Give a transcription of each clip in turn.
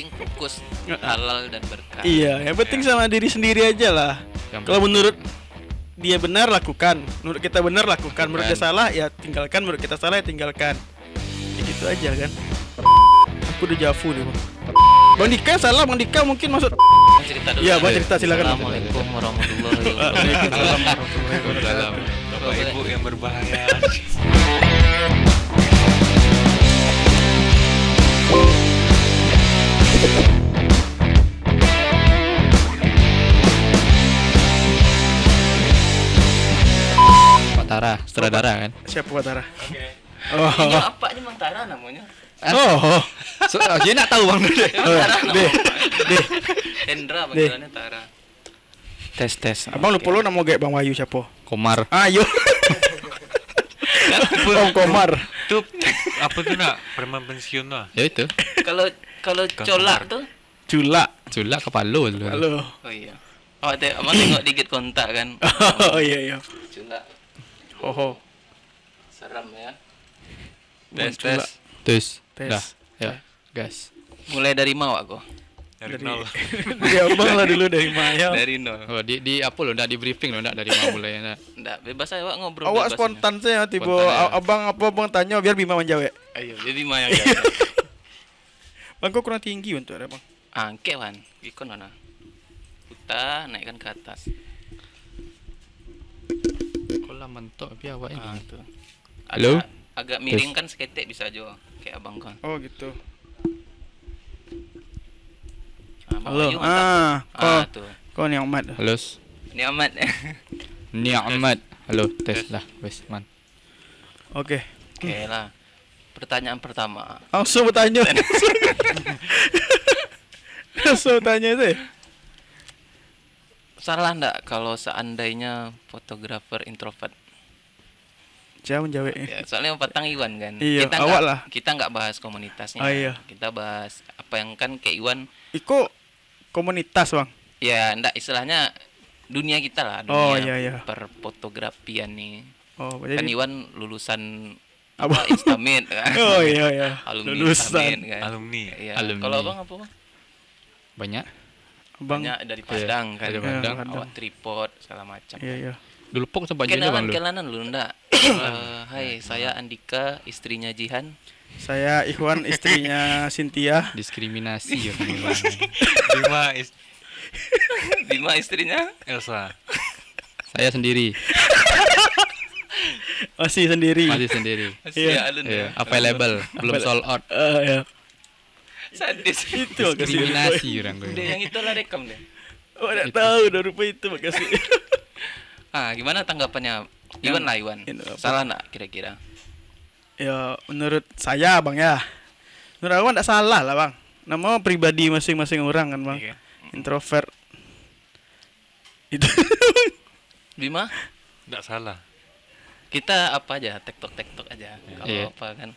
penting fokus halal dan berkah. Iya, yang penting sama diri sendiri aja lah. Kalau menurut dia benar lakukan, menurut kita benar lakukan, menurut dia salah ya tinggalkan, menurut kita salah ya tinggalkan. Ya gitu aja kan. Aku udah jafu nih bang. Bang Dika salah, Bang Dika mungkin maksud. Bang cerita dulu. Iya, Bang cerita silakan. Assalamualaikum warahmatullahi Waalaikumsalam. Bapak Ibu yang berbahaya. Pak Tara, sutradara kan? Siapa Pak Tara? Oh. Ini apa nih Bang Tara namanya? Oh, Dia nak tahu bang dulu. deh. Hendra panggilannya Tara. Tes. Abang lupa lo nama kayak Bang Wayu siapa? Komar. Ayo. Om Komar. Tuh apa tuh nak? Preman pensiun lah. Ya itu. Kalau colak tuh. Cula kepala dulu. halo. Oh iya. Abang tengok dikit kontak kan. Oh iya. Colak. Ho. Seram ya. Tes. Tes. Dah. Ya. Gas. Mulai dari mau aku. Dari nol. Dia abang lah dulu dari Maya. Dari nol. Oh, di apa lo? Ndak di briefing lo, ndak dari mana mulai ndak. Nggak, bebas aja Wak, ngobrol. Awak bebas spontan saya tiba Spontan, ya. abang apa abang tanya biar Bima menjawab. Ayo, jadi Maya ya. Bang kok kurang tinggi untuk ada bang. Angke wan, ikon mana? Kita naikkan ke atas. Kok lah mentok tapi awak ini. Tuh. Halo? Agak miring kan seketek bisa aja kayak abang kan. Oh gitu. Bang Halo. Wayu mantap. Tuh. Kau ni Ahmad. Halo. Ini amat. Ni'mat. Halo, tes lah. Wes, man. Oke. Oke lah. Pertanyaan pertama. Langsung bertanya. Langsung tanya itu. Salah ndak kalau seandainya fotografer introvert? Jangan menjawab. Ya, soalnya Patang Iwan kan. Iya, kita awak nggak- lah. Kita nggak bahas komunitasnya. Oh, iya. Kita bahas apa yang kan kayak Iwan. Iko komunitas bang. Ya, ndak istilahnya dunia kita lah. Oh, Dunia iya. perfotografian nih. Oh Kan jadi. Iwan lulusan Apa? Instamit kan. Oh iya. Alumni Lulusan. Instamit kan. Alumni. Iya. Alumni. Kalau abang apa bang? Banyak. Bang. Banyak dari Padang kan. dari Padang. Awak tripod segala macam. Iya. Dulu pok sempat juga bang lu. Kenalan dulu ndak? Hai, saya Andika, istrinya Jihan. Saya Ikhwan, istrinya Cynthia. Diskriminasi ya bang. Bima istrinya. Elsa. Saya sendiri. Masih sendiri. Masih sendiri. Iya, alun Iya, ya. available, belum sold out. Ya. Sadis. Itu makasih. Diskriminasi orang gue. Dia yang itu lah rekam deh. Oh, enggak tahu udah rupa itu makasih. Gimana tanggapannya? Iwan lah Iwan. Ini apa? Salah enggak kira-kira? Ya, menurut saya Bang ya. Menurut aku enggak salah lah, Bang. Nama pribadi masing-masing orang kan, Bang. Iya. Introvert. Itu. Bima, Enggak salah. kita apa aja? Tektok aja. Kalau Iya. apa kan?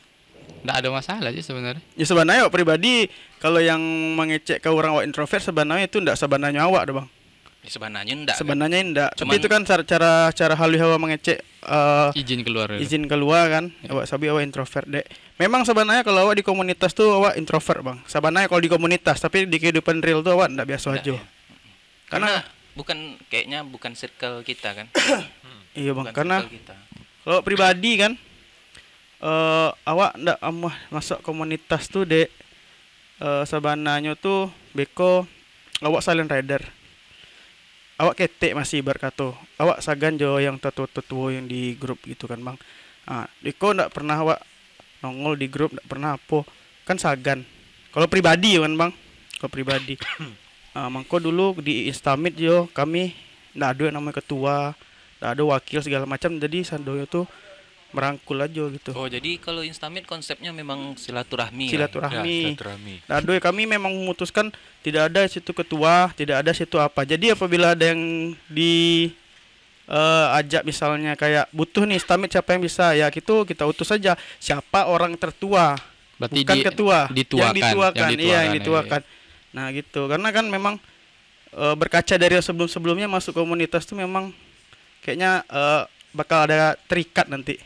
Nggak ada masalah sih sebenarnya. Ya sebenarnya awak pribadi kalau yang mengecek ke orang awak introvert sebenarnya itu enggak sebenarnya awak dah, Bang. Ya, sebenarnya enggak. Kan? Sebenarnya enggak. Tapi Cuman- itu kan cara halus awak mengecek Izin keluar. izin keluar kan. Awak sabi awak introvert, Dek. Memang sebenarnya kalau awak di komunitas tuh awak introvert, Bang. Sebenarnya kalau di komunitas, tapi di kehidupan real tuh awak enggak biasa Enggak, aja. ya. Karena bukan circle kita kan. Iya, Bang. Bukan Karena circle kita. kalau pribadi kan awak ndak amah masuk komunitas tuh dek sebenarnya tuh beko awak silent rider, awak ketek masih berkata awak sagan jo yang tetua yang di grup gitu kan bang. Beko ndak pernah awak nongol di grup, ndak pernah apa kan sagan kalau pribadi kan bang, kalau pribadi. Mangko dulu di Instamit jo kami ndak ada yang namanya ketua, ndak ada wakil segala macam, jadi sandoyo tuh merangkul aja gitu. Oh, jadi kalau Instamit konsepnya memang silaturahmi. Silaturahmi. Silaturahmi. Nah, doi kami memang memutuskan tidak ada situ ketua, tidak ada situ apa. Jadi apabila ada yang di ajak misalnya kayak butuh nih Instamit siapa yang bisa, ya gitu kita utus saja siapa orang tertua. Berarti Bukan ketua, dituakan, yang dituakan, iya yang dituakan. Nah, gitu. Karena kan memang berkaca dari sebelum-sebelumnya masuk komunitas tuh memang kayaknya bakal ada terikat nanti.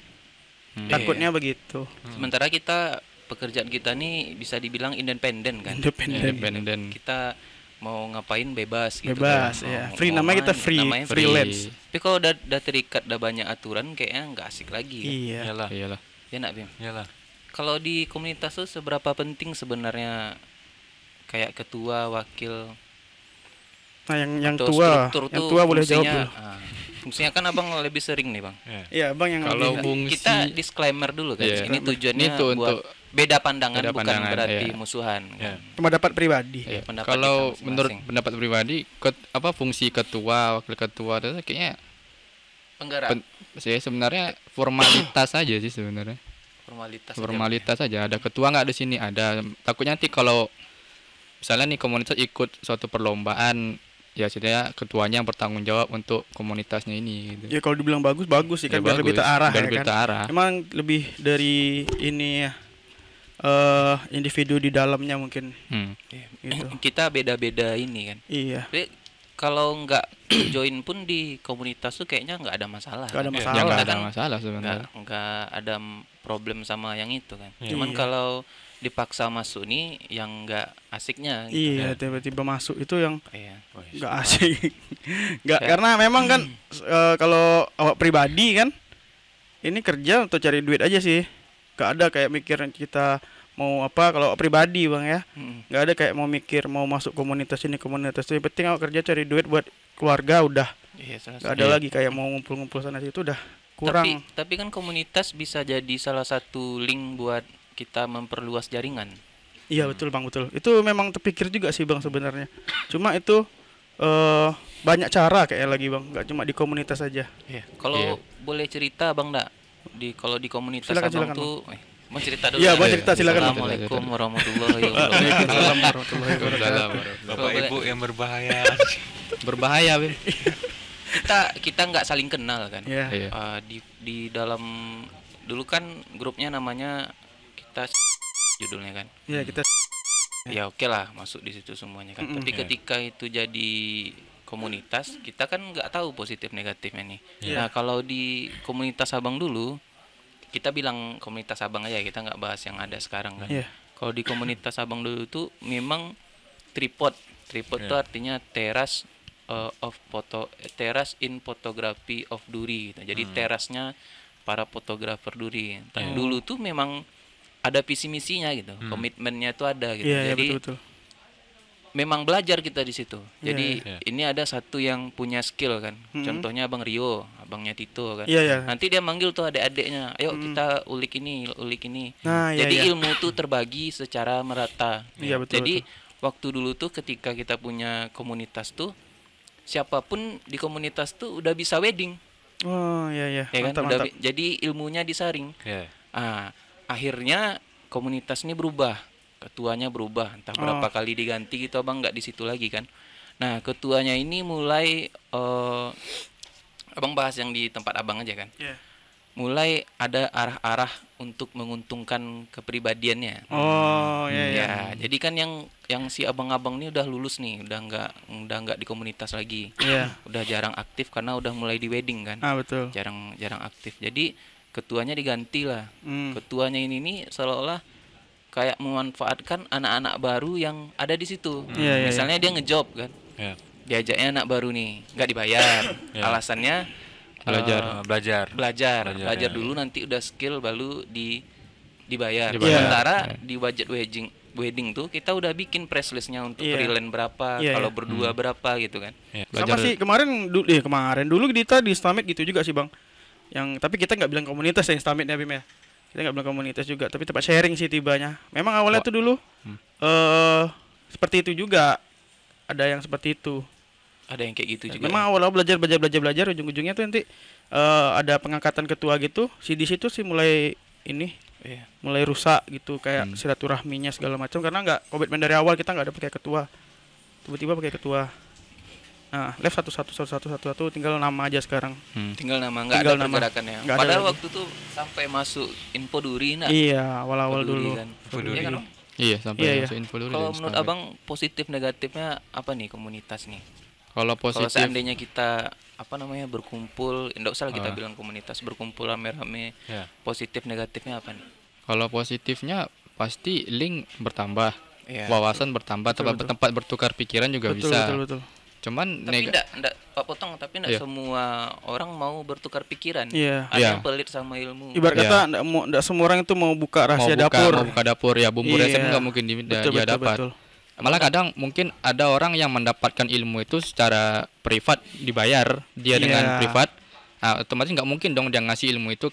Takutnya begitu. Sementara kita pekerjaan kita nih bisa dibilang independen kan. Independen. Kita mau ngapain bebas gitu Bebas, kan. ya. Mau Free, namanya kita main, free, namanya freelance. Tapi kalau udah terikat, udah banyak aturan, kayaknya nggak asik lagi. Iya. Iyalah. Iyalah. Ya nak Bim. Iyalah. Kalau di komunitas tuh seberapa penting sebenarnya kayak ketua, wakil, Nah, yang atau tua, struktur yang tuh tua boleh jawab fungsinya, dulu. fungsinya kan abang lebih sering nih bang. Ya. Iya, Bang yang Kalau lebih- fungsi Kita disclaimer dulu kan. Iya. Ini tujuannya Ini tuh buat untuk beda pandangan, beda bukan pandangan, berarti iya. musuhan. Ya. Kan? pendapat pribadi. Iya. pendapat Kalau kita masing-masing. menurut pendapat pribadi, fungsi ketua, wakil ketua itu kayaknya Penggerak sebenarnya formalitas saja sih sebenarnya. formalitas. Formalitas saja. Ada ketua nggak di sini? Ada. Takutnya nanti kalau misalnya nih komunitas ikut suatu perlombaan, ya setidaknya ketuanya yang bertanggung jawab untuk komunitasnya ini. Gitu. Ya kalau dibilang bagus sih kan, Ya, biar lebih bagus. terarah Biar ya lebih kan. terarah. Emang lebih dari ini ya, individu di dalamnya mungkin gitu. Kita beda-beda ini kan. Iya. Tapi kalau nggak join pun di komunitas tuh kayaknya nggak ada masalah. Gak ada kan? masalah. Ya nggak Kita ada kan masalah sebenarnya. nggak ada problem sama yang itu kan. Iya. Cuman Iya. kalau dipaksa masuk nih yang nggak asiknya. Gitu. Iya, tiba-tiba masuk itu yang Iya. nggak asik. Nggak, Ya. karena memang kan kalau awak pribadi kan ini kerja untuk cari duit aja sih. Nggak ada kayak mikir kita mau apa. Kalau awak pribadi Bang ya, Mm-mm. nggak ada kayak mau mikir mau masuk komunitas ini komunitas itu. Yang penting awak kerja cari duit buat keluarga udah. Iya, salah Nggak satu. ada lagi kayak mau ngumpul-ngumpul sana situ udah kurang. Tapi kan komunitas bisa jadi salah satu link buat kita memperluas jaringan. Iya betul Bang, betul. Itu memang terpikir juga sih Bang sebenarnya. Cuma itu banyak cara kayak lagi Bang, nggak cuma di komunitas saja. Iya. Kalau Iya. boleh cerita Bang Ndak, kalau di komunitas Silakan, abang silakan, tuh, mau cerita dulu. Iya, ya? Bang cerita silakan. Bang. Assalamualaikum warahmatullahi wabarakatuh. Waalaikumsalam warahmatullahi Waalaikumsalam. wabarakatuh. Bapak Ibu yang berbahaya. Berbahaya, Bim. Kita nggak saling kenal kan. Iya. Iya. Di dalam dulu kan grupnya namanya kita judulnya kan. Iya, kita Ya oke lah masuk di situ semuanya kan. Mm-mm. Tapi Iya. ketika itu jadi komunitas, kita kan nggak tahu positif negatifnya nih. Iya. Nah kalau di komunitas abang dulu, kita bilang komunitas abang aja, kita nggak bahas yang ada sekarang kan. Iya. Kalau di komunitas abang dulu tuh memang tripod Iya. itu artinya teras in photography of Duri gitu. Jadi terasnya para fotografer Duri. Dan Iya. dulu tuh memang ada visi misinya gitu, komitmennya tuh ada gitu. Iya, Jadi betul. memang belajar kita di situ. Iya, Jadi iya. ini ada satu yang punya skill kan. Mm-mm. Contohnya Abang Rio, abangnya Tito kan. Iya, iya. Nanti dia manggil tuh adik-adiknya, ayo kita ulik ini, ulik ini. Nah, iya, Jadi iya. ilmu tuh terbagi secara merata. Iya, betul, Jadi waktu dulu tuh ketika kita punya komunitas tuh, siapapun di komunitas tuh udah bisa wedding, Oh, iya iya. ya kan? Mantap, Udah mantap. jadi ilmunya disaring. Ya. Akhirnya komunitas ini berubah, ketuanya berubah, entah berapa kali diganti gitu abang nggak di situ lagi kan. Nah ketuanya ini mulai abang bahas yang di tempat abang aja kan. Iya. Mulai ada arah-arah untuk menguntungkan kepribadiannya. Oh, iya iya. Ya, jadi kan yang si abang-abang ini udah lulus nih, udah nggak di komunitas lagi, Iya. udah jarang aktif karena udah mulai di wedding kan, Ah, betul. jarang aktif. Jadi ketuanya diganti lah. Hmm. Ketuanya ini nih seolah-olah kayak memanfaatkan anak-anak baru yang ada di situ. Iya, iya, Misalnya dia ngejob kan, Ya. diajaknya anak baru nih, nggak dibayar. Ya. Alasannya Belajar. belajar ya. dulu, nanti udah skill baru dibayar. Dibayar. Sementara Ya. di budget wedding tuh kita udah bikin press listnya untuk Iya. freelance berapa, Iya, kalau iya. berdua berapa gitu kan. Ya. Sama sih kemarin dulu kita di Stamit gitu juga sih Bang. Tapi kita nggak bilang komunitas ya Stamit ya Bim ya. Kita nggak bilang komunitas juga, tapi tempat sharing sih tibanya. Memang awalnya tuh dulu seperti itu juga. Ada yang seperti itu. Ada yang kayak gitu juga. Memang awal-awal belajar ujung-ujungnya tuh nanti ada pengangkatan ketua gitu. Di situ sih mulai Iya. mulai rusak gitu kayak silaturahminya segala macam karena nggak komitmen dari awal, kita nggak ada pakai ketua. Tiba-tiba pakai ketua. Nah, left satu tinggal nama aja sekarang. Tinggal nama, nggak Tinggal ada nama. pergerakannya. Nggak ada Padahal lagi. waktu tuh sampai masuk info Duri nah. Iya, awal-awal Info Duri dulu. kan. Info Duri. Iya kan, Bang? Iya, sampai Iya, iya. masuk info dulu. Kalau dari menurut Stamford. abang positif negatifnya apa nih komunitas nih? Kalau Kalau positif, seandainya kita berkumpul, enggak usah lah kita Ah. bilang komunitas, berkumpul rame-rame, Ya. positif negatifnya apa nih? kalau positifnya pasti link bertambah, Iya. wawasan bertambah, tempat bertukar pikiran juga Betul, bisa. betul, betul. Cuman Tapi enggak Pak Potong, tapi enggak Iya. semua orang mau bertukar pikiran. Iya. Ada Iya. yang pelit sama ilmu. Ibarat Iya. kata ndak semua orang itu mau buka mau rahasia buka, dapur. mau buka dapur ya, bumbu resep Iya. nggak mungkin Betul, dia betul, dapat. betul. Malah kadang mungkin ada orang yang mendapatkan ilmu itu secara privat, dibayar dia dengan Iya. privat. Nah, otomatis nggak mungkin dong dia ngasih ilmu itu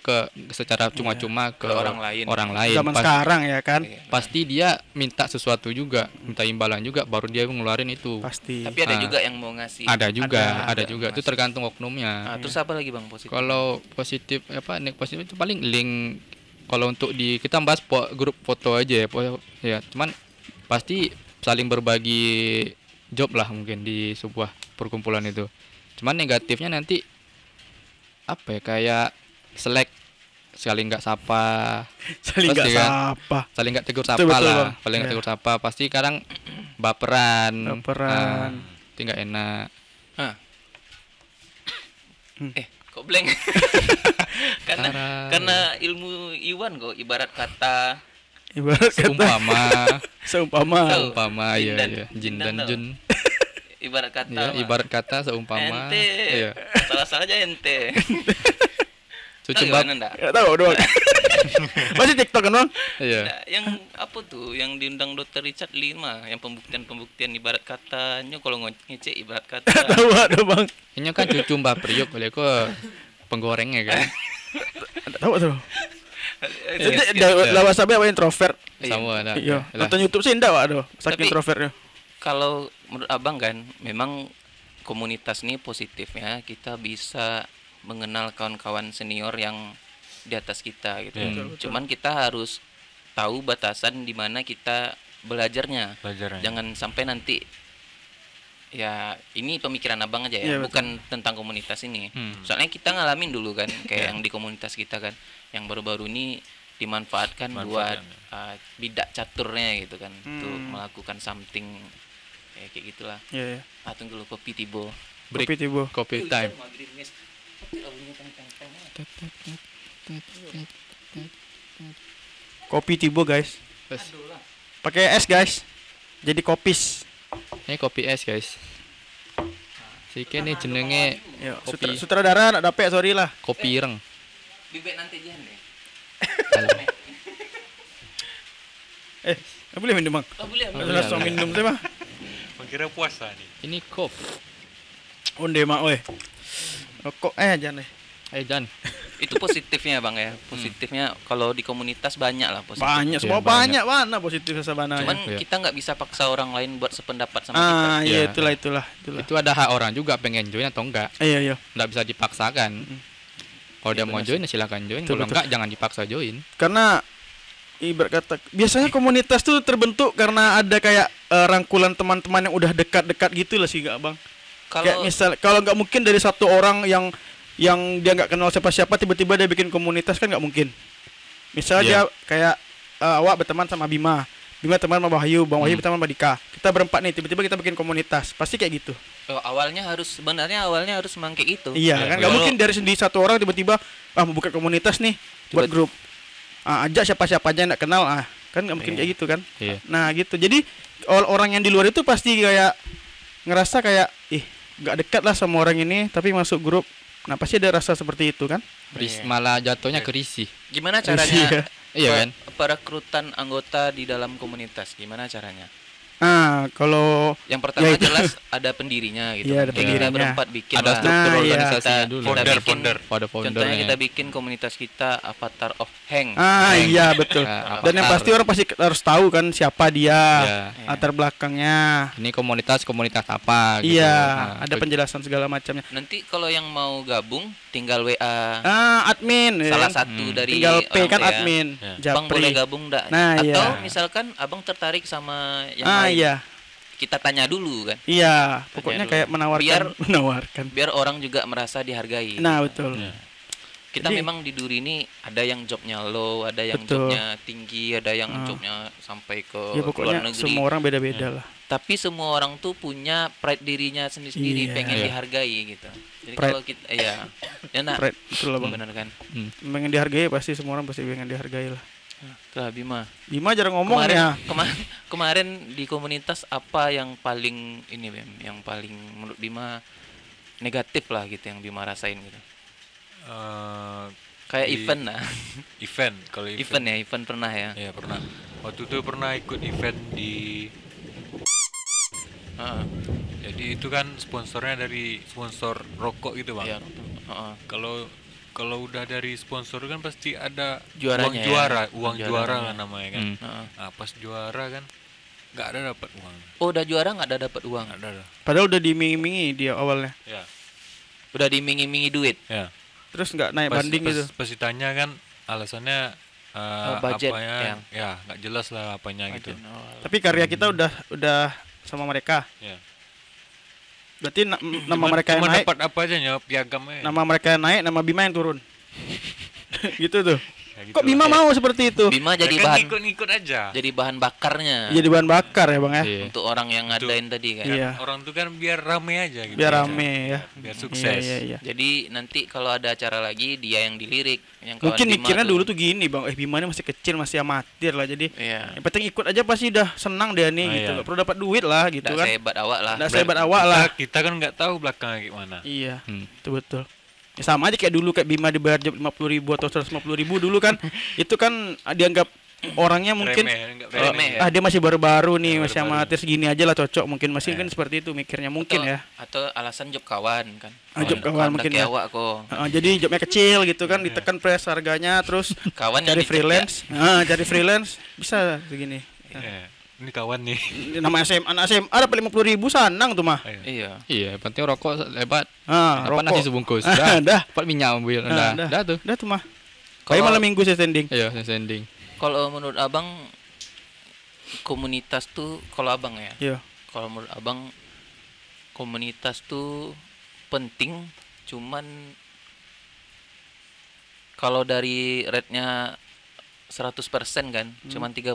secara cuma-cuma ke orang lain. Zaman sekarang ya kan? Iya. Pasti dia minta sesuatu juga, minta imbalan juga, baru dia ngeluarin itu. Pasti. Tapi ada Ah. juga yang mau ngasih. Ada juga, Ada. ada juga. Itu tergantung oknumnya. Nah, terus apa lagi Bang positif? Kalau positif nik positif itu paling link. Kalau untuk kita bahas grup foto aja ya, ya. Cuman pasti saling berbagi job lah mungkin di sebuah perkumpulan itu. Cuman negatifnya nanti apa ya, kayak selek, saling nggak sapa, Saling nggak pasti kan? sapa. saling nggak tegur Betul, sapa betul, lah, Bang. paling nggak Iya. tegur sapa. Pasti kadang baperan, Baperan. itu nggak enak. Hah. Kok blank? karena Parah. karena ilmu Iwan kok ibarat kata Ibarat kata Seumpama, seumpama. Jin iya dan- iya, Jin Jin dan dan tau. Jun. ibarat kata Ya, mah, ibarat kata seumpama. ente Iya. salah aja ente. Cucu Tahu bab. gimana ndak? Enggak tahu doang. Masih TikTok kan, Bang? Iya. Ndak, yang apa tuh yang diundang Dr. Richard Lima yang pembuktian ibarat katanya kalau ngecek ibarat kata. Tahu ada, Bang. Ini kan cucu Mbak Priok, boleh kok penggorengnya kan. Enggak tahu tuh. Iya. Lawas sampai apa introvert. Sama ada. Iya, Lah, nonton YouTube sih enggak, Pak, aduh. Saking Tapi- introvertnya. Kalau menurut Abang kan memang komunitas ini positifnya kita bisa mengenal kawan-kawan senior yang di atas kita gitu. Iya. Betul, betul. Cuman kita harus tahu batasan di mana kita belajarnya. Pelajaran. Jangan sampai nanti ya ini pemikiran Abang aja Iya, ya, betul. bukan tentang komunitas ini. Hmm. Soalnya kita ngalamin dulu kan Iya. kayak yang di komunitas kita kan yang baru-baru ini dimanfaatkan buat bidak caturnya gitu kan untuk melakukan something kayak gitulah. Iya, iya. Tunggu dulu kopi tibo. break, Kopi tibo. coffee time. Kopi tibo, guys. Terus, Pakai es, guys. Jadi kopis. ini kopi es, guys. Sike nih jenenge Ya, Kopi. sutradara nak dapet, sorry lah. kopi ireng. Bibit nanti jian deh. Nggak boleh minum, Bang. Oh boleh. Oh, Langsung boleh. minum sih, Bang. Kira puasa nih. Ini kop. Onde mak, weh. Rokok jangan deh. Jan. Itu positifnya Bang ya. Positifnya kalau di komunitas banyak lah positif. Banyak, Iya, semua banyak. banyak mana positif sabana. Cuman Iya. kita nggak bisa paksa orang lain buat sependapat sama kita. Iya, Iya. itulah. Itu ada hak orang juga pengen join atau enggak. Iya, iya. Nggak bisa dipaksakan. Kalau dia mau join, ya silakan join. Betul, Kalau betul. enggak, jangan dipaksa join. Karena ibarat kata biasanya komunitas tuh terbentuk karena ada kayak rangkulan teman-teman yang udah dekat-dekat gitu lah sih, Bang. Kayak Kalau misal kalau nggak mungkin dari satu orang yang dia nggak kenal siapa-siapa tiba-tiba dia bikin komunitas kan nggak mungkin. Misal dia kayak awak berteman sama Bima teman sama Wahyu, Bang Wahyu berteman sama Dika. Kita berempat nih tiba-tiba kita bikin komunitas. Pasti kayak gitu. sebenarnya awalnya harus memang kayak gitu. Iya kan nggak Kalau- mungkin dari sendiri satu orang tiba-tiba mau buka komunitas nih buat Tiba- grup. Ajak siapa-siapa aja yang nggak kenal kan nggak mungkin Iya. kayak gitu kan. Iya. Nah gitu. Jadi orang yang di luar itu pasti kayak ngerasa kayak nggak dekat lah sama orang ini tapi masuk grup. Nah pasti ada rasa seperti itu kan. Iya. Malah jatuhnya ke risih. Gimana Iya. caranya Iya kan? perekrutan anggota di dalam komunitas? Gimana caranya? Kalau Yang pertama Ya, itu. jelas ada pendirinya gitu. Iya, ada Kayak kita pendirinya. berempat bikin Ada lah. struktur Nah, iya. organisasinya dulu. Founder, bikin- founder. Pada Contohnya foundernya. kita bikin komunitas kita Avatar of Heng. Heng. iya betul. Nah, Dan yang avatar. pasti orang pasti harus tahu kan siapa dia, Iya. latar belakangnya. Ini komunitas apa gitu. Iya, Nah, ada penjelasan segala macamnya. Nanti kalau yang mau gabung tinggal WA Admin ya salah kan? satu dari Tinggal P orang kan tua ya. admin. Ya. Bang boleh gabung enggak? Nah, Atau iya. misalkan Abang tertarik sama yang lain. Iya. Kita tanya dulu kan. Iya, pokoknya dulu. kayak menawarkan menawarkan. Biar orang juga merasa dihargai. Nah, betul. Iya. Kita Jadi- memang di Duri ini ada yang jobnya low, ada yang Betul. jobnya tinggi, ada yang jobnya sampai ke Ya luar pokoknya negeri. semua orang beda-beda lah. Tapi semua orang tuh punya pride dirinya sendiri-sendiri, Iya. pengen Iya. dihargai gitu. Jadi Pride. kalau kita ya nak, Pride, betul lah, Bang. benar kan? Pengen dihargai pasti semua orang pasti pengen dihargai lah. Tuh Bima. Bima jarang ngomong Kemarin, ya. kemarin di komunitas apa yang paling ini Bim, yang paling menurut Bima negatif lah gitu yang Bima rasain gitu. Eh, Kayak di event lah. event, kalau Event ya, event pernah ya. ya pernah. Waktu itu pernah ikut event di, Heeh. jadi itu kan sponsornya dari sponsor rokok gitu bang. Iya. Heeh. Kalau kalau udah dari sponsor kan pasti ada Juaranya uang ya. juara, Uang uang juara juaranya. lah namanya kan. Hmm. Heeh. Nah, pas juara kan nggak ada dapat uang, Oh, udah juara nggak ada dapat uang. nggak ada. Padahal udah diiming-imingi dia awalnya. Ya, Udah dimingi-mingi duit. ya. Terus nggak naik banding gitu. Pas ditanya kan alasannya Budget apanya, ya nggak jelas lah apanya gitu. Oh, Tapi karya kita udah sama mereka. Ya. Berarti nama mereka yang Cuma naik, dapat apa aja ya piagamnya. nama mereka yang naik, nama Bima yang turun. Gitu tuh. Ya gitu Kok lah. Bima mau seperti itu? Bima Ya jadi kan bahan ngikut-ngikut aja. jadi bahan bakarnya Jadi bahan bakar ya bang ya. Iya. untuk orang yang ngadain tadi kan. Iya. Orang tuh kan biar rame aja gitu. Biar aja. rame ya. Biar Iya sukses. iya iya. Jadi nanti kalau ada acara lagi dia yang dilirik, yang kawan Mungkin Bima mikirnya dulu tuh gini bang, Bima ini masih kecil, masih amatir lah. Jadi Iya. yang penting ikut aja pasti udah senang dia nih Ah, gitu. iya. Nggak perlu dapat duit lah gitu Nggak kan. sehebat awak lah. Nggak sehebat awak lah. Kita kan nggak tahu belakangnya gimana. Iya, Hmm. betul. Ya, sama aja kayak dulu kayak Bima dibayar job 50.000 atau 150.000 dulu kan. Itu kan dianggap orangnya mungkin Remeh, nggak remeh ya. dia masih baru-baru nih, Ya, masih baru-baru. amatir segini aja lah cocok mungkin masih Ya. kan seperti itu mikirnya mungkin atau, ya. Atau alasan job kawan kan. Job kawan mungkin ya. Awak kok. Jadi jobnya kecil gitu kan, ditekan price harganya terus Kawan yang cari dicek freelance. Cari freelance bisa segini. Ya, ini kawan nih. Nama SMA, anak SMA dapat 50.000 sanang tuh mah. Ayo. Iya. Iya, yang penting rokok lebat. Ah, Dapat nasi sebungkus. Dah. Dapat minyak mobil. Dah tuh. Dah tuh mah. Kalau- Kayak malam minggu saya standing. Iya, sending. Kalau menurut Abang komunitas tuh kalau Abang ya. Iya. Kalau menurut Abang komunitas tuh penting, cuman kalau dari rate-nya 100% kan, cuman 30%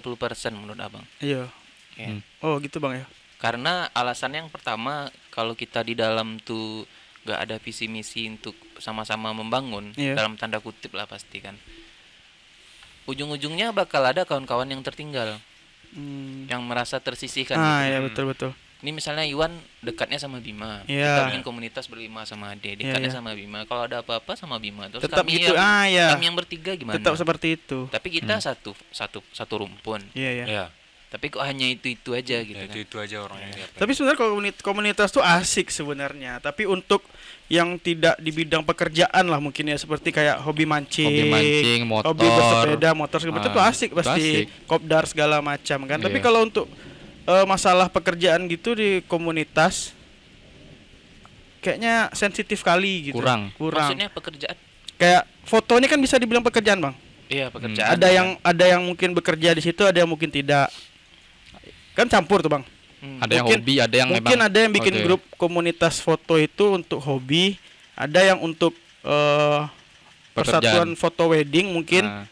menurut Abang. Iya. Ya. Hmm. Oh, gitu Bang ya. Karena alasannya yang pertama, kalau kita di dalam tuh gak ada visi misi untuk sama-sama membangun, Iya. dalam tanda kutip lah pasti kan. Ujung-ujungnya bakal ada kawan-kawan yang tertinggal, Hmm. yang merasa tersisihkan Ah, gitu. ya betul. Ini misalnya Iwan dekatnya sama Bima, Iya. kita bikin komunitas berlima sama Ade, dekatnya iya. sama Bima. Kalau ada apa-apa sama Bima, terus Tetap kami gitu. yang, Ya. kami yang bertiga gimana? Tetap seperti itu. Tapi kita satu rumpun. Iya, iya. Ya, Tapi kok hanya itu aja gitu ya kan? itu aja orangnya. Tapi sebenarnya komunitas tuh asik sebenarnya. Tapi untuk yang tidak di bidang pekerjaan lah mungkin ya, seperti kayak hobi mancing, Hobi mancing, motor. hobi bersepeda, motor segala macam Ah, tuh asik itu pasti. asik. Kopdar segala macam kan. Tapi Iya. kalau untuk masalah pekerjaan gitu di komunitas kayaknya sensitif kali gitu. Kurang. Maksudnya pekerjaan? Kayak foto ini kan bisa dibilang pekerjaan, Bang. Iya pekerjaan. Ada yang mungkin bekerja di situ, ada yang mungkin tidak. Kan campur tuh, Bang. Ada yang Mungkin- hobi, ada yang Mungkin memang ada yang bikin Oke. grup komunitas foto itu untuk hobi, ada yang untuk persatuan foto wedding mungkin. Nah,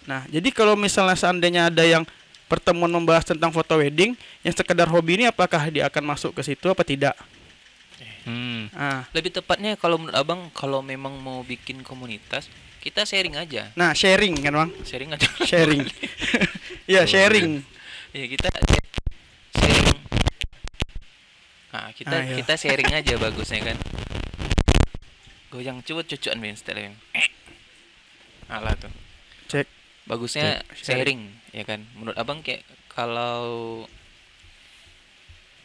Nah, jadi kalau misalnya seandainya ada yang pertemuan membahas tentang foto wedding yang sekedar hobi ini, apakah dia akan masuk ke situ apa tidak? Ah. Lebih tepatnya kalau menurut Abang, kalau memang mau bikin komunitas, kita sharing aja. Nah, sharing kan, Bang? Sharing aja. Sharing. Iya, sharing. Ya kita sharing. Nah, Iya. kita sharing aja bagusnya kan. Goyang cepet cucuan Ben setelah yang. Alah tuh. Cek. Bagusnya Cek, sharing ya kan. Menurut Abang kayak kalau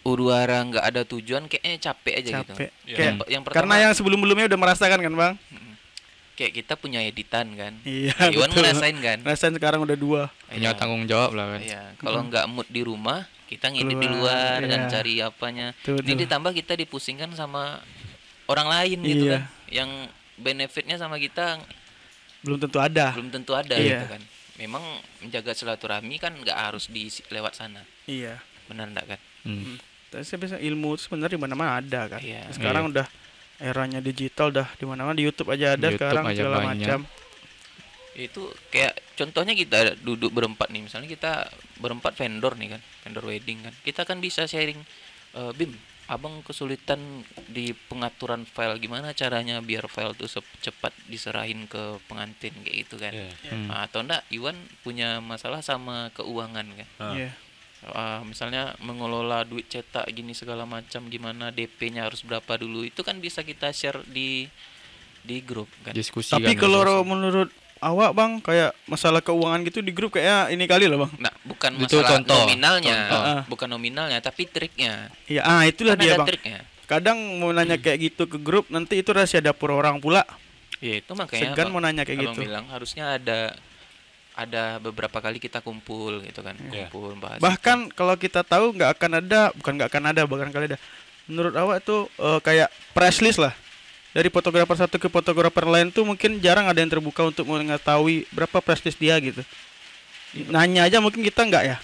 Uruara nggak ada tujuan kayaknya capek aja gitu. Capek. Iya. Kayak, Yang pertama karena yang sebelum-sebelumnya udah merasakan kan, Bang? kayak kita punya editan kan. Iya, Iwan betul. ngerasain kan. Rasain sekarang udah 2. punya Iya. tanggung jawab lah kan. Iya, kalau nggak mood di rumah, kita ngedit di Keluar, luar dan iya. cari apanya. Betul, Ini betul. ditambah kita dipusingkan sama orang lain gitu Iya. kan, yang benefitnya sama kita Belum tentu ada. belum tentu ada Iya. gitu kan. Memang menjaga silaturahmi kan nggak harus di lewat sana, Iya. benar nggak kan? Tapi saya bisa ilmu itu sebenarnya di mana-mana ada kan. Iya. Sekarang udah eranya digital, dah di mana-mana, di YouTube aja ada Di YouTube sekarang aja segala banyak. macam. Itu kayak contohnya kita duduk berempat nih, misalnya kita berempat vendor nih kan, vendor wedding kan, kita kan bisa sharing, Bim, abang kesulitan di pengaturan file, gimana caranya biar file tuh cepat diserahin ke pengantin kayak gitu kan. Iya. Nah, atau enggak Iwan punya masalah sama keuangan kan. Ah. Iya. Misalnya mengelola duit cetak gini segala macam, gimana DP-nya harus berapa dulu, itu kan bisa kita share di grup kan. Diskusi Tapi kan, kalau menurut awak bang, kayak masalah keuangan gitu di grup kayaknya ini kali lah bang. Nah, bukan Itu masalah contoh. nominalnya, Contoh. bukan nominalnya, tapi triknya. Iya, itulah Kan dia ada bang. triknya. Kadang mau nanya kayak gitu ke grup, nanti itu rahasia dapur orang pula. Ya itu makanya Segan Abang- mau nanya kayak abang gitu. bilang harusnya ada beberapa kali kita kumpul gitu kan, Iya. kumpul bahas. Bahkan kalau kita tahu nggak akan ada, bukan nggak akan ada, bahkan kali ada. Menurut awak tuh kayak press list lah. Dari fotografer satu ke fotografer lain tuh mungkin jarang ada yang terbuka untuk mengetahui berapa press list dia gitu. Nanya aja mungkin kita enggak ya.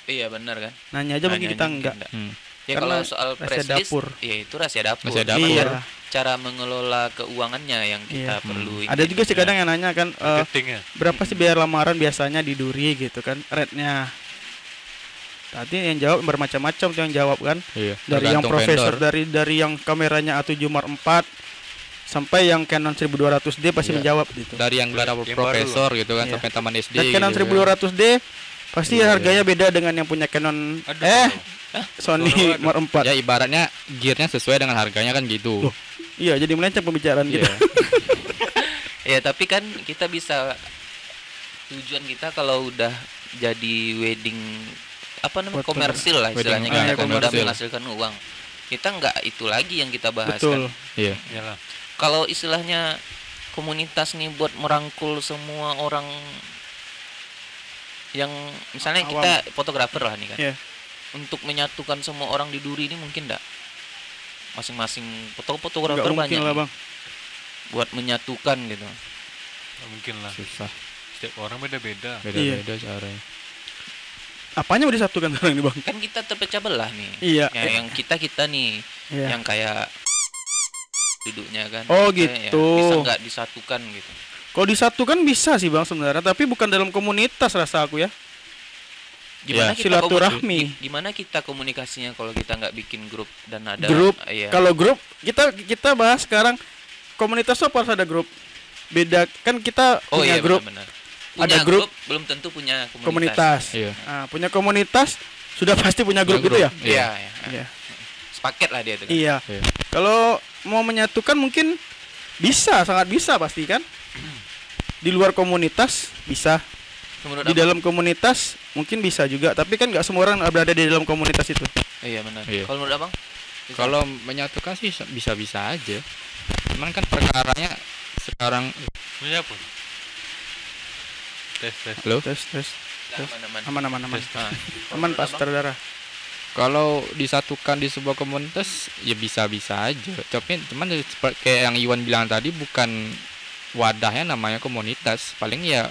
Iya benar kan. Nanya aja mungkin Nanya kita mungkin enggak. enggak. Hmm. Ya Karena kalau soal rahasia press list, dapur. ya itu rahasia dapur. Rahasia dapur. Iya. Cara mengelola keuangannya yang kita Iya. perlu. Ada juga sih kadang yang nanya kan Marketingnya. berapa sih biaya lamaran biasanya di Duri gitu kan, rate-nya. Tadi yang jawab bermacam-macam tuh yang jawab kan. Iya. Dari yang Tergantung profesor, vendor. dari yang kameranya A7 Mark 4 sampai yang Canon 1200D pasti Iya. menjawab gitu. Dari yang gelar Yang profesor gitu kan Iya. sampai taman SD. Dan Canon gitu kan. 1200D pasti Iya, harganya beda dengan yang punya Canon Aduh. Sony Aduh. Mark 4. Ya ibaratnya gearnya sesuai dengan harganya kan gitu. Loh, Iya, jadi melenceng pembicaraan Iya. kita. Ya tapi kan kita bisa, tujuan kita kalau udah jadi wedding apa namanya, Foto- komersil lah wedding, istilahnya ah, kan, ya, kalau udah komersil. menghasilkan uang, kita nggak itu lagi yang kita bahas Betul. kan. Iya. Iyalah. Kalau istilahnya komunitas nih buat merangkul semua orang yang misalnya Awam. kita fotografer lah nih kan, Iya. untuk menyatukan semua orang di Duri ini mungkin enggak? Masing-masing Enggak fotografer mungkin banyak lah, nih, Bang. buat menyatukan gitu. Nggak mungkin lah. Susah. Setiap orang beda-beda. Beda-beda caranya. Apanya mau disatukan sekarang nih, Bang? Kan kita terpecah belah nih. Iya. Ya, yang kita nih, Iya. yang kayak duduknya kan. Oh, Kita gitu. bisa nggak disatukan gitu. Kalau disatukan bisa sih, Bang, sebenarnya, tapi bukan dalam komunitas rasa aku ya. Gimana Ya, kita silaturahmi. Gimana kita komunikasinya kalau kita nggak bikin grup dan ada Grup. Iya. Kalau grup kita bahas sekarang komunitas apa harus ada grup. Beda kan kita Oh punya iya grup, benar. Ada Punya grup, belum tentu punya komunitas. Iya. Nah, punya komunitas sudah pasti punya grup Punya gitu ya. grup. Iya, iya. Iya. Sepaket lah dia tuh. Kan? Iya. Iya. Kalau mau menyatukan mungkin bisa, sangat bisa pasti kan. Di luar komunitas bisa, Menurut di abang? dalam komunitas mungkin bisa juga, tapi kan nggak semua orang berada di dalam komunitas itu. Iya benar. Iya. Kalau menurut abang? Bisa? Kalau menyatukan sih bisa-bisa aja. Cuman kan perkaranya sekarang Punya apa? Tes. lo Tes. Nah, Aman. Nah, kalau Aman menurut pas abang? saudara. kalau disatukan di sebuah komunitas ya bisa-bisa aja. Tapi cuman kayak yang Iwan bilang tadi bukan wadahnya namanya komunitas. Paling ya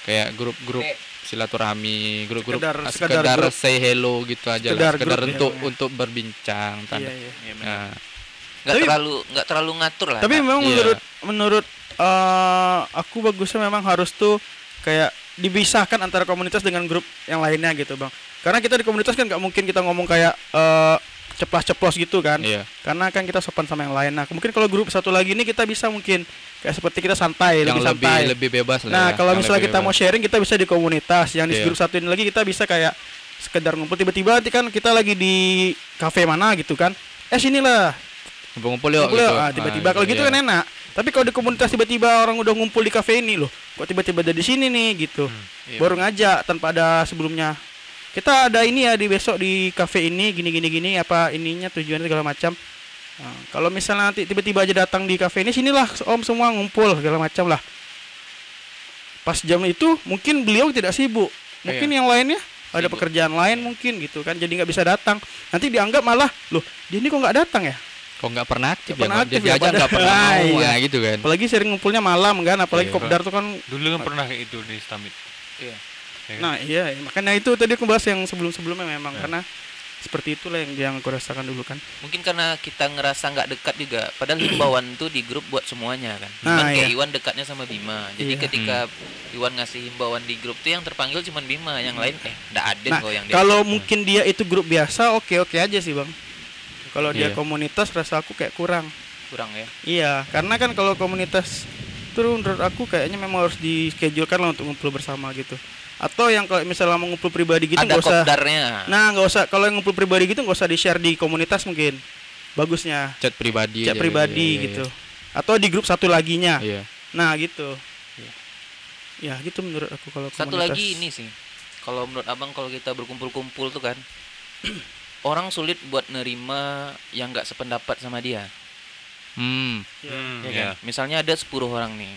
kayak grup-grup silaturahmi, grup-grup Sekedar sekedar grup. say hello gitu aja Sekedar lah. Sekedar grup, untuk ya. untuk berbincang tanda. Iya. Iya, benar. Nah, Nggak Tapi- terlalu ngatur lah. Tapi Nah, memang Iya. menurut aku bagusnya memang harus tuh kayak dipisahkan antara komunitas dengan grup yang lainnya gitu, Bang. Karena kita di komunitas kan nggak mungkin kita ngomong kayak ceplos-ceplos gitu kan. iya. Karena kan kita sopan sama yang lain. Nah, mungkin kalau grup satu lagi ini kita bisa mungkin kayak seperti kita santai, Yang lebih santai. lebih bebas lah. Nah, ya. kalau Yang misalnya lebih kita mau bebas. sharing kita bisa di komunitas. Yang di Iya. grup satu ini lagi kita bisa kayak sekedar ngumpul tiba-tiba nanti kan kita lagi di kafe mana gitu kan. Sinilah ngumpul-ngumpul yuk ngumpul gitu. yuk. Tiba-tiba kalau gitu iya. kan enak. Tapi kalau di komunitas tiba-tiba orang udah ngumpul di kafe ini loh, kok tiba-tiba ada di sini nih gitu. Iya, Baru ngajak tanpa ada sebelumnya. Kita ada ini ya di besok di kafe ini gini apa ininya tujuannya segala macam. Nah, kalau misalnya nanti tiba-tiba aja datang di kafe ini, sinilah Om semua ngumpul segala macam lah. Pas jam itu mungkin beliau tidak sibuk, mungkin yang lainnya ada Sibuk. pekerjaan lain mungkin gitu kan, jadi nggak bisa datang. Nanti dianggap malah loh dia ini kok nggak datang ya. Kok nggak pernah aktif Nggak pernah ya? aktif Dia ya, aja nggak pernah padahal- mau Iya. ya gitu kan. Apalagi sering ngumpulnya malam kan, apalagi Iya. kopdar tuh kan. Dulu kan pernah kayak itu di Stamit. Iya. Ya kan? Nah iya, makanya itu tadi aku bahas yang sebelum-sebelumnya memang karena seperti itulah yang aku rasakan dulu kan. Mungkin karena kita ngerasa nggak dekat juga. Padahal himbauan tuh di grup buat semuanya kan. Nah, Cuman kayak iya. Iwan dekatnya sama Bima. Jadi Iya. ketika Iwan ngasih himbauan di grup tuh yang terpanggil cuman Bima, yang lain nggak ada Nah kok yang dia. kalau mungkin dia itu grup biasa, oke aja sih bang. Kalau dia Iya. komunitas rasa aku kayak kurang. kurang ya. Iya, karena kan kalau komunitas itu menurut aku kayaknya memang harus di-schedulekan lah untuk ngumpul bersama gitu. Atau yang kalau misalnya mau ngumpul pribadi gitu Ada nggak usah. kopdarnya. Nah, nggak usah, kalau yang ngumpul pribadi gitu nggak usah di-share di komunitas mungkin. Bagusnya Chat pribadi chat aja, pribadi iya, gitu. Atau di grup satu laginya. Iya. Nah, gitu. Iya. Ya, gitu menurut aku kalau Satu komunitas. lagi ini sih. Kalau menurut Abang kalau kita berkumpul-kumpul tuh kan orang sulit buat nerima yang nggak sependapat sama dia. Hmm. Ya ya. kan? Misalnya ada 10 orang nih.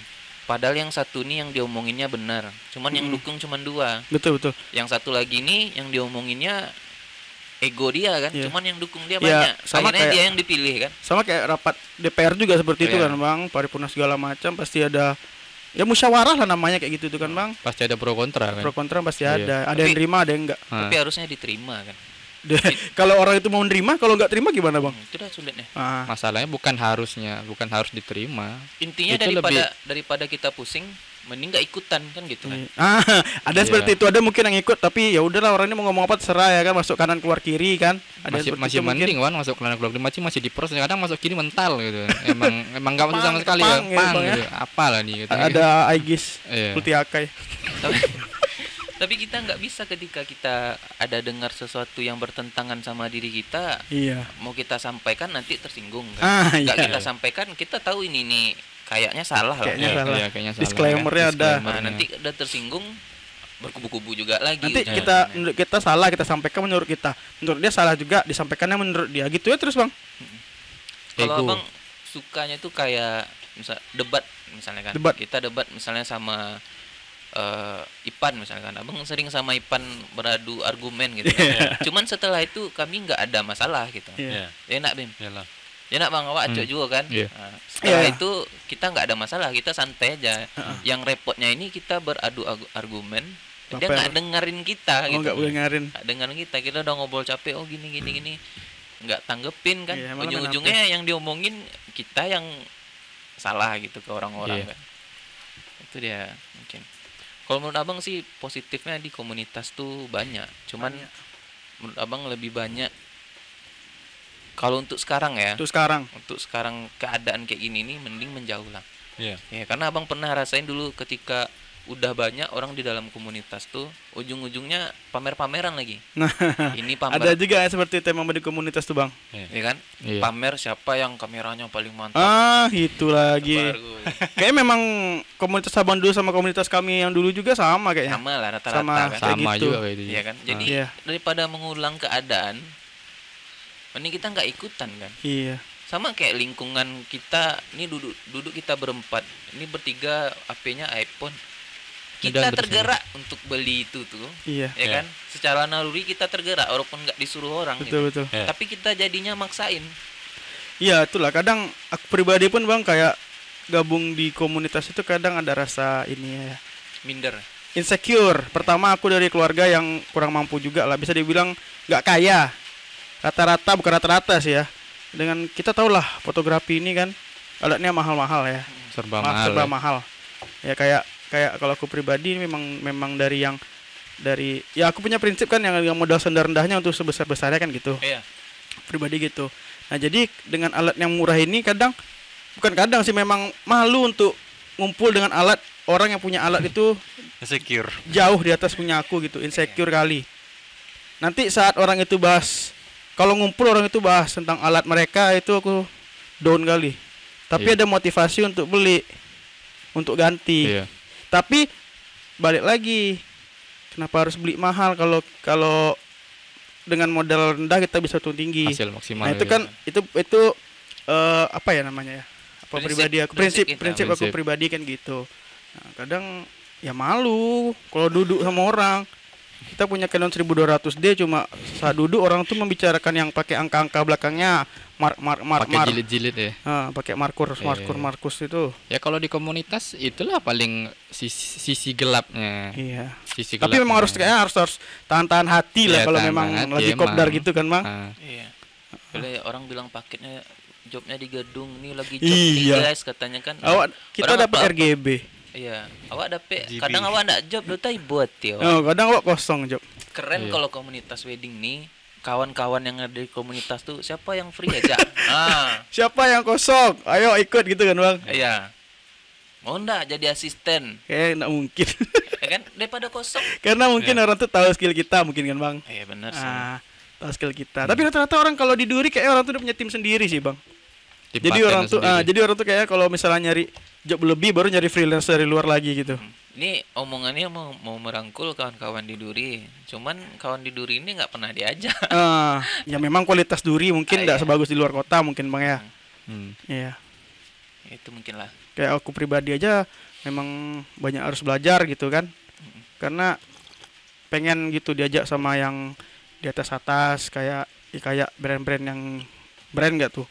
Padahal yang satu nih yang diomonginnya benar. Cuman yang Mm. dukung cuman 2. Betul, betul. Yang satu lagi nih yang diomonginnya ego dia kan. Iya. Cuman yang dukung dia Ya, banyak. sama Akhirnya kayak- dia yang dipilih kan. Sama kayak rapat DPR juga seperti itu Iya. kan, Bang. Paripurna segala macam pasti ada ya musyawarah lah namanya kayak gitu tuh kan, Bang. Pasti ada pro kontra kan. Pro kontra pasti Iya. ada. Ada yang Tapi- terima, ada yang enggak. Ah. Tapi harusnya diterima kan. Kalau orang itu mau nerima, kalau nggak terima gimana, Bang? Itu dah sulitnya. Ah, Masalahnya bukan harus diterima. Intinya Itu daripada kita pusing, mending nggak ikutan kan gitu kan. ah, ada Iya. seperti itu. Ada mungkin yang ikut, tapi ya udahlah orang ini mau ngomong apa terserah ya kan, masuk kanan keluar kiri kan. Ada Masih seperti masih itu mungkin. mending kan masuk keluar keluar masih diproses, kadang masuk kiri mental gitu. emang enggak masuk sama sekali pang ya. gitu, Pang Bang, ya. gitu. Apalah nih gitu. Ada Aegis, Iya. Putih Akai. tapi, tapi kita nggak bisa ketika kita ada dengar sesuatu yang bertentangan sama diri kita, Iya. mau kita sampaikan nanti tersinggung kan. Ah, Nggak iya. kita sampaikan, kita tahu ini nih kayaknya salah lah. Kayaknya Iya, salah. iya, kayaknya salah, Disclaimer-nya ya. ada. Nah, Disclaimer-nya. nanti udah tersinggung berkubu-kubu juga lagi. Nanti ujung-ujungnya. menurut kita salah, kita sampaikan menurut kita. Menurut dia salah juga, disampaikannya menurut dia. Gitu ya terus, Bang. Kalau Ego. Abang sukanya tuh kayak misal debat misalnya kan. Debat. Kita debat misalnya sama Ipan misalkan. Abang sering sama Ipan beradu argumen gitu kan. Cuman setelah itu kami nggak ada masalah gitu. Iya. Ya, Enak Bim. iyalah. Enak Bang, awak acok juga kan. Iya. Nah, setelah Iya. itu kita nggak ada masalah, kita santai aja. Yang repotnya ini kita beradu argumen, dia Sampai- nggak dengerin kita Oh, gitu. nggak boleh ngarin. Nggak dengerin kita udah ngobrol capek, oh gini gini, nggak tanggepin kan. Iya, malah Ujung-ujungnya yang diomongin kita yang salah gitu ke orang-orang Iya. kan. Itu dia mungkin. Kalau menurut Abang sih positifnya di komunitas tuh banyak. Cuman menurut Abang lebih banyak kalau untuk sekarang ya. Terus sekarang. Untuk sekarang keadaan kayak gini nih mending menjauh lah. Iya. Ya karena Abang pernah rasain dulu ketika udah banyak orang di dalam komunitas tuh ujung-ujungnya pamer-pameran lagi. Nah, Ini pamer, ada juga ya seperti itu emang di komunitas tuh, Bang. ya kan? Iya. Pamer siapa yang kameranya paling mantap. Ah, itu lagi. Baru. Kayaknya memang komunitas Abang dulu sama komunitas kami yang dulu juga sama kayaknya. Sama lah rata-rata Sama. kan. Kayak Sama gitu. juga kayak itu. Iya kan? Jadi Iya. daripada mengulang keadaan mending kita nggak ikutan kan. Iya. Sama kayak lingkungan kita, ini duduk kita berempat. Ini bertiga HP-nya iPhone. Kita Dan tergerak untuk beli itu tuh. Iya. Ya Iya. kan? Secara naluri kita tergerak walaupun nggak disuruh orang gitu. Betul, betul. Iya. Tapi kita jadinya maksain. Iya, itulah kadang aku pribadi pun, Bang, kayak gabung di komunitas itu kadang ada rasa ini ya. Minder. Insecure. Pertama aku dari keluarga yang kurang mampu juga lah, bisa dibilang nggak kaya. Rata-rata, bukan rata-rata sih ya. Dengan kita tahu lah fotografi ini kan alatnya mahal-mahal ya. Serba mahal. Serba ya. mahal. Ya kayak kalau aku pribadi memang dari ya aku punya prinsip kan yang modal rendah-rendahnya untuk sebesar-besarnya kan gitu. Iya. Pribadi gitu. Nah, jadi dengan alat yang murah ini bukan kadang sih memang malu untuk ngumpul dengan alat orang yang punya alat itu Insecure. jauh di atas punya aku gitu, insecure kali. Nanti saat orang itu kalau ngumpul orang itu bahas tentang alat mereka itu aku down kali. Tapi Iya. ada motivasi untuk beli, untuk ganti. Iya. Tapi balik lagi, kenapa harus beli mahal kalau dengan modal rendah kita bisa untung tinggi. Hasil maksimal. Nah, itu ya. kan itu apa ya namanya ya? Apa Prinsip- pribadi aku prinsip kita. prinsip aku Prinsip. pribadi kan gitu. Nah, kadang ya malu kalau duduk sama orang. Kita punya Canon 1200D cuma saat duduk orang tuh membicarakan yang pakai angka-angka belakangnya pakai jilid-jilid ya. pakai markus itu. Ya kalau di komunitas itulah paling sisi gelapnya. Iya. Sisi Tapi memang harus gelapnya. kayaknya harus tahan-tahan hati lah Iya, kalau tahan memang hati, lagi emang. kopdar gitu kan, Bang. Ah, Iya. Kalau orang bilang paketnya jobnya di gedung ini lagi job Iya. nih guys katanya kan. Kita Orang dapat apa-apa. RGB. Iya. Awak dapat GB. kadang awak ndak job do tai buat ya. Oh, kadang kok kosong job. Keren Iya. kalau komunitas wedding nih kawan-kawan yang ada di komunitas tuh siapa yang free aja. Ah, Siapa yang kosong? Ayo ikut gitu kan bang? iya. Mau ndak jadi asisten? Kayak nggak mungkin. Ya kan daripada kosong. Karena mungkin orang tuh tahu skill kita mungkin kan bang. Iya benar sih. Tahu skill kita. Tapi rata-rata orang kalau di Duri kayak orang tuh udah punya tim sendiri sih bang. Tim Jadi paten orang tuh, sendiri. jadi orang tuh kayak kalau misalnya nyari job lebih baru nyari freelance dari luar lagi gitu. Ini omongannya mau merangkul kawan-kawan di Duri. Cuman kawan di Duri ini nggak pernah diajak. Ya memang kualitas Duri mungkin Iya. tidak sebagus di luar kota mungkin bang ya. Hmm. Iya. Itu mungkin lah. Kayak aku pribadi aja memang banyak harus belajar gitu kan. Karena pengen gitu diajak sama yang di atas kayak kayak brand-brand yang brand nggak tuh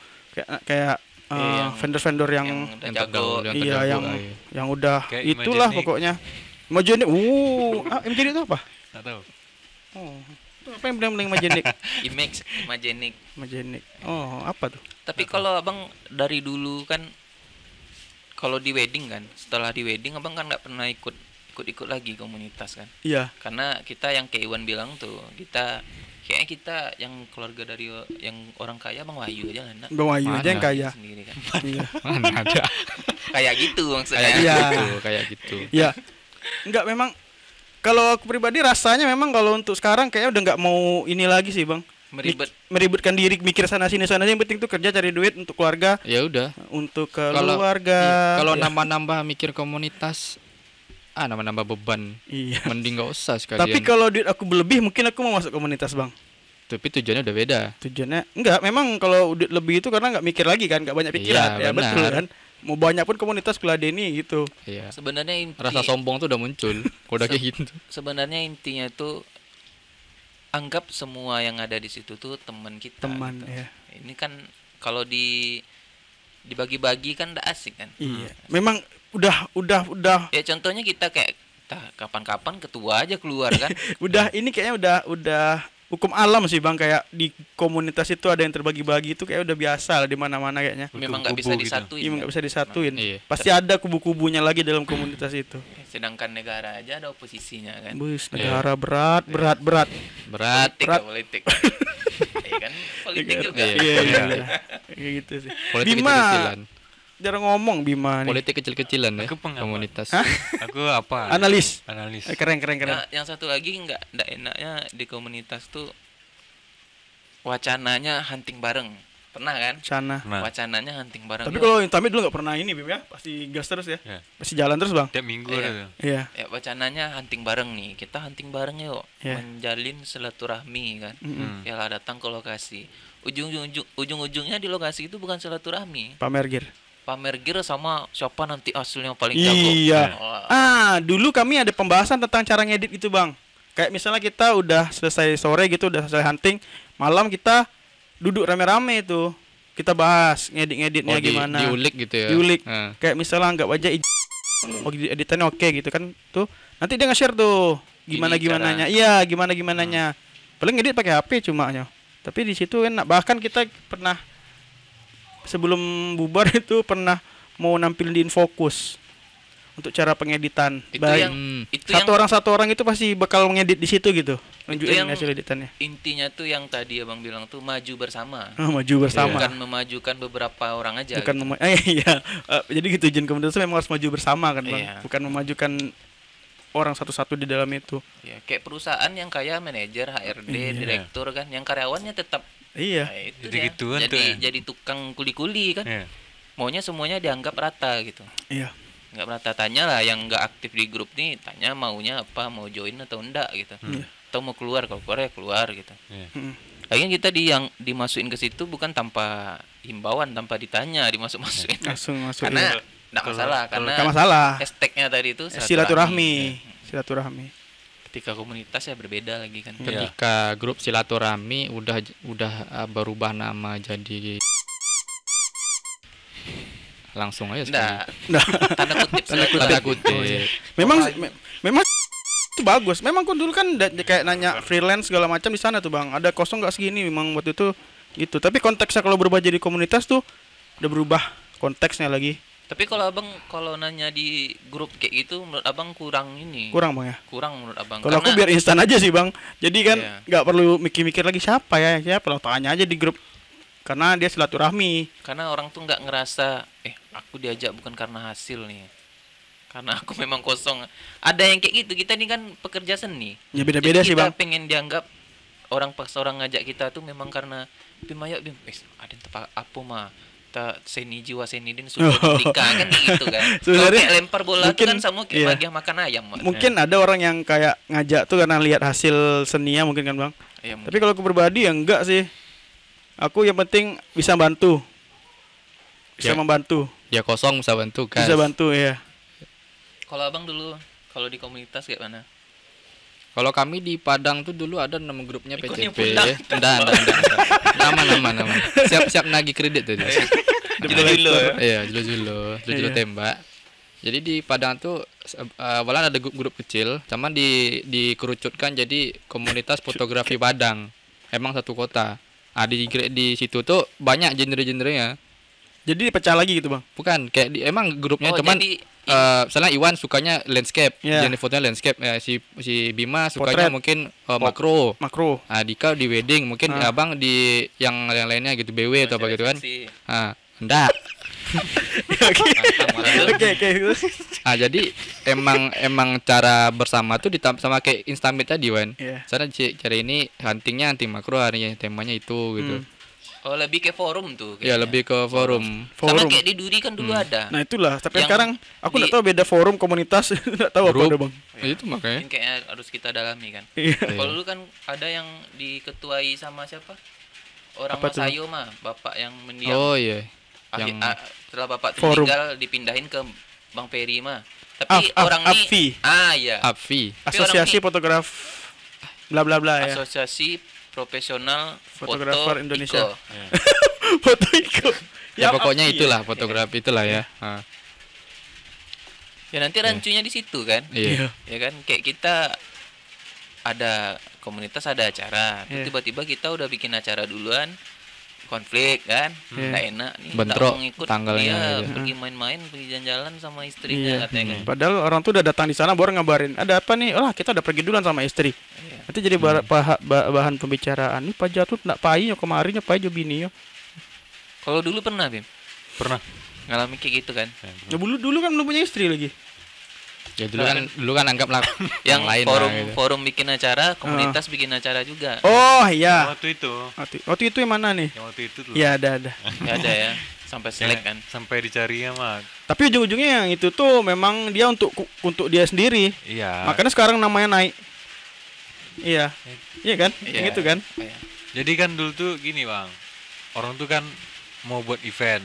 kayak Iya, vendor-vendor yang udah Yang jago. tergaul, yang iya terjago yang lah, iya. yang udah Kayak itulah Imaginik. pokoknya. Imaginik. Imaginik itu apa? Nggak tahu. Oh. Itu apa yang bilang Imaginik? Imaginik. Imaginik. Oh, apa tuh? Tapi kalau abang dari dulu kan, kalau di wedding kan, setelah di wedding abang kan nggak pernah ikut lagi komunitas kan. Iya. Karena kita yang kayak Iwan bilang tuh, kayaknya kita yang keluarga dari yang orang kaya Bang Wahyu aja lah, nak. Bang Wahyu aja yang Mana? kaya. Sendiri kan. Iya. Mana ada. Kayak gitu maksudnya. Kayak Iya. gitu, kayak gitu. Iya. Enggak memang kalau aku pribadi rasanya memang kalau untuk sekarang kayaknya udah nggak mau ini lagi sih, Bang. Meribet. Meributkan diri mikir sana sini yang penting tuh kerja cari duit untuk keluarga, Ya udah. untuk Kalau keluarga. iya, kalau Iya. nambah-nambah mikir komunitas, nambah-nambah beban. Iya. Mending nggak usah sekalian. Tapi kalau duit aku berlebih mungkin aku mau masuk komunitas, Bang. Tapi tujuannya udah beda. Tujuannya enggak, memang kalau duit lebih itu karena nggak mikir lagi kan, nggak banyak pikiran. Iya, Ya betul benar. kan. Mau banyak pun komunitas kelas Deni gitu. Iya. Sebenarnya Rasa sombong tuh udah muncul. Kalau udah kayak gitu. sebenarnya intinya tuh anggap semua yang ada di situ tuh teman kita. Teman, gitu. ya. Ini kan kalau dibagi-bagi kan udah asik kan. Iya. Memang udah Ya contohnya kita kayak kapan-kapan ketua aja keluar kan. udah ini kayaknya udah hukum alam sih Bang, kayak di komunitas itu ada yang terbagi-bagi itu kayak udah biasa lah di mana-mana kayaknya. Memang nggak bisa kubu gitu. disatuin. Iya, kan? nggak bisa disatuin. Iya. Pasti ada kubu-kubunya lagi dalam komunitas itu. Sedangkan negara aja ada oposisinya kan. Bus, negara berat. Berat. Politik berat. ya, politik. Iya kan politik juga. Iya. Iya, iya. Kayak gitu sih. Politik Bima kecil-kecilan. jarang ngomong Bima nih. Politik kecil-kecilan ya. Aku pengamat. Komunitas. Aku apa? Analis. Analis. Keren. Nah, yang satu lagi nggak enaknya di komunitas tuh wacananya hunting bareng. Pernah kan? Sana. Nah, Wacananya hunting bareng. Tapi Yuk. kalau Intamit dulu nggak pernah ini Bim ya, pasti gas terus ya. ya. Pasti jalan terus Bang. Tiap minggu Iya. ada tuh. Iya. Ya wacananya hunting bareng nih. Kita hunting bareng yuk. Iya. Menjalin silaturahmi kan. Mm-mm. Ya lah datang ke lokasi. Ujung-ujungnya di lokasi itu bukan silaturahmi. Pamer gear. Pamer gear sama siapa nanti hasilnya paling jago. Iya. Oh, Dulu kami ada pembahasan tentang cara ngedit gitu Bang. Kayak misalnya kita udah selesai sore gitu, udah selesai hunting, malam kita duduk rame-rame tuh. Kita bahas ngedit-ngeditnya gimana. Diulik gitu ya. Diulik. Nah, Kayak misalnya anggap aja editannya oke gitu kan. Tuh, nanti dia nge-share tuh gimana-gimananya. Iya, gimana-gimananya. Paling ngedit pakai HP cuma nya. Tapi di situ kan bahkan kita pernah sebelum bubar itu pernah mau nampil di Infocus untuk cara pengeditan. itu Baik. yang itu Satu orang itu pasti bakal ngedit di situ gitu. Nunjukin yang- hasil editannya. intinya tuh yang tadi Abang bilang tuh maju bersama. Maju bersama. Bukan memajukan beberapa orang aja. Bukan gitu. iya. Jadi gitu tujuan komunitas memang harus maju bersama kan Bang. Iya. Bukan memajukan orang satu-satu di dalam itu. Ya, kayak perusahaan yang kaya manajer, HRD, Iya. direktur kan, yang karyawannya tetap Iya. nah, itu Jadi dia. gituan tuh ya. Jadi tukang kuli-kuli kan. Ya. Maunya semuanya dianggap rata gitu. Iya. Nggak rata, tanya lah yang nggak aktif di grup nih, tanya maunya apa, mau join atau enggak gitu. Iya. Atau mau keluar, kalau keluar ya keluar gitu. Ya. Lagian kita yang dimasukin ke situ bukan tanpa himbauan, tanpa ditanya, dimasukin. Langsung masuk. Karena Iya. nggak masalah, karena Nggak masalah. hashtagnya tadi itu Silaturahmi. Silaturahmi. Ketika komunitas ya berbeda lagi kan. Iya. ketika grup silaturahmi udah berubah nama jadi langsung aja Nggak, sekali. Nah, tanda kutip Tanda silaturahmi. kutip. memang memang itu bagus. Memang kok dulu kan kayak nanya freelance segala macam di sana tuh Bang. Ada kosong nggak segini memang waktu itu gitu. Tapi konteksnya kalau berubah jadi komunitas tuh udah berubah konteksnya lagi. Tapi kalau abang kalau nanya di grup kayak gitu, menurut abang kurang ini. Kurang bang ya. Kurang menurut abang. Kalau aku biar instan aja sih bang. Jadi kan Iya. nggak perlu mikir-mikir lagi siapa ya, siapa lah, tanya aja di grup. Karena dia silaturahmi. karena orang tuh nggak ngerasa, aku diajak bukan karena hasil nih. Karena aku memang kosong. Ada yang kayak gitu. Kita ini kan pekerja seni. Ya beda-beda Jadi sih bang. kita pengen dianggap orang pas orang ngajak kita tuh memang karena Bim ayo Bim, ada yang tepat apa mah. Ta seni jiwa seni din sudah nikah kan kayak gitu kan. Kalau Sebenarnya kayak lempar bola tuh mungkin, kan sama kayak iya. bagian makan ayam. Mak. Mungkin ada orang yang kayak ngajak tuh karena lihat hasil seninya mungkin kan bang. Ya, Tapi kalau aku pribadi ya enggak sih. Aku yang penting bisa bantu. Bisa Ya. membantu. Ya kosong bisa bantu kan. Bisa bantu ya. kalau abang dulu kalau di komunitas kayak mana? Kalau kami di Padang tuh dulu ada nama grupnya Ikutnya PCP. pulang. Enggak. Nama. Siap-siap nagih kredit tuh dia. Dulu ya. Iya, julu Iya. tembak. Jadi di Padang tuh awalan ada grup kecil, cuman dikerucutkan jadi komunitas fotografi Padang. Emang satu kota. Di situ tuh banyak genre-genrenya. Jadi dipecah lagi gitu bang. Bukan kayak emang grupnya Oh, cuman jadi misalnya Iwan sukanya landscape, Iya. genre fotonya landscape. Si Bima sukanya Potret. mungkin makro. Makro. Dika di wedding, mungkin Ah. abang di yang lain-lainnya gitu, BW atau apa gitu kan. seksi. Enggak. Oke. Jadi emang cara bersama tuh sama kayak Instamit tadi Wan. Iya. Sana cara ini huntingnya hunting makro, harinya temanya itu gitu. Oh, lebih ke forum tuh. Ya kayaknya. lebih ke forum. Sama Forum. kayak di Duri kan dulu ada. Nah itulah. Tapi Yang sekarang aku di- nggak tahu beda forum komunitas. Nggak tahu apa Grup. udah bang. Itu makanya. Mungkin kayaknya harus kita dalami kan. Iya. Kalau dulu kan ada yang diketuai sama siapa? Orang Apa Mas tuh? Ayo mah, bapak yang mendiam. Oh iya. Akhir- yang- setelah bapak tuh Forum. meninggal dipindahin ke Bang Ferry mah. Tapi orang AFI. ini iya. Apvi. Tapi orang Asosiasi ini- Fotograf bla bla bla ya. Asosiasi Profesional Fotografer Foto Indonesia. Iko. Foto ikut. Ya pokoknya AFI itulah fotografi itulah ya. Ya nanti rancunya di situ kan. Iya. Ya kan kayak kita ada komunitas ada acara, terus Iya. tiba-tiba kita udah bikin acara duluan, konflik kan, Iya. nggak enak nih, nggak Bentrok mau ngikut tanggalnya dia gitu. pergi main-main, pergi jalan-jalan sama Iya. istrinya katanya kan. Padahal orang tuh udah datang di sana baru ngabarin. Ada apa nih? Oh, kita udah pergi duluan sama istri. Iya. Nanti jadi bahan pembicaraan. Nih Pak Jatuh nak pai kemarin pai jo bini yo. Kalau dulu pernah Bim Pernah. ngalamin kayak gitu kan, Ya dulu kan belum punya istri lagi. Ya dulu kan anggaplah yang lain forum lah, gitu. forum bikin acara, komunitas bikin acara juga. Oh iya. Waktu itu. Waktu itu yang mana nih? Yang waktu itu tuh. Iya ada. Ya ada ya, sampai selek kan. Sampai dicarinya mah. Tapi ujung-ujungnya yang itu tuh memang dia untuk dia sendiri. Iya. Makanya sekarang namanya naik. Iya. Iya kan? Iya. Yang itu kan? Iya. Jadi kan dulu tuh gini bang, orang tuh kan mau buat event.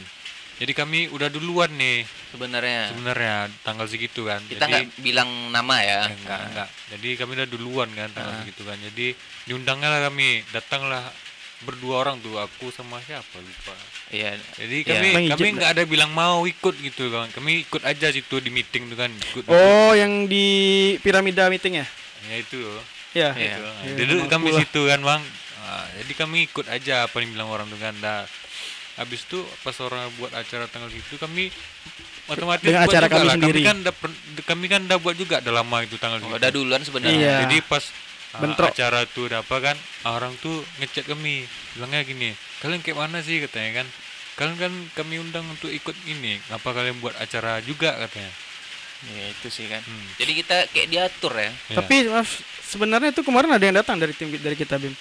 Jadi kami udah duluan nih Sebenarnya sebenarnya tanggal segitu kan. kita Jadi nggak bilang nama ya. enggak. Jadi kami udah duluan kan tanggal segitu kan. Jadi diundangnya lah kami, datanglah berdua orang tuh, aku sama siapa lupa. Iya. Jadi Iya. kami nggak ada bilang mau ikut gitu kan. Kami ikut aja situ di meeting tuh kan. Ikut. Oh, yang di piramida meeting ya? Ya itu. Iya. Iya. Gitu. Iya, Jadi emang kami aku lah. situ kan bang. Jadi kami ikut aja apa yang bilang orang tuh kan. Habis itu pas orang buat acara tanggal itu kami otomatis Dengan buat acara juga kami lah. sendiri. Kami kan udah buat juga udah lama itu tanggal Oh, itu. udah duluan sebenarnya. Iya. Jadi pas Bentrok. acara tuh udah apa kan, orang tuh ngechat kami, bilangnya gini, kalian kayak mana sih katanya kan, kalian kan kami undang untuk ikut ini, ngapa kalian buat acara juga katanya. Ya itu sih kan. Hmm. Jadi kita kayak diatur ya. Iya. Tapi maaf, sebenarnya itu kemarin ada yang datang dari tim dari kita Bim.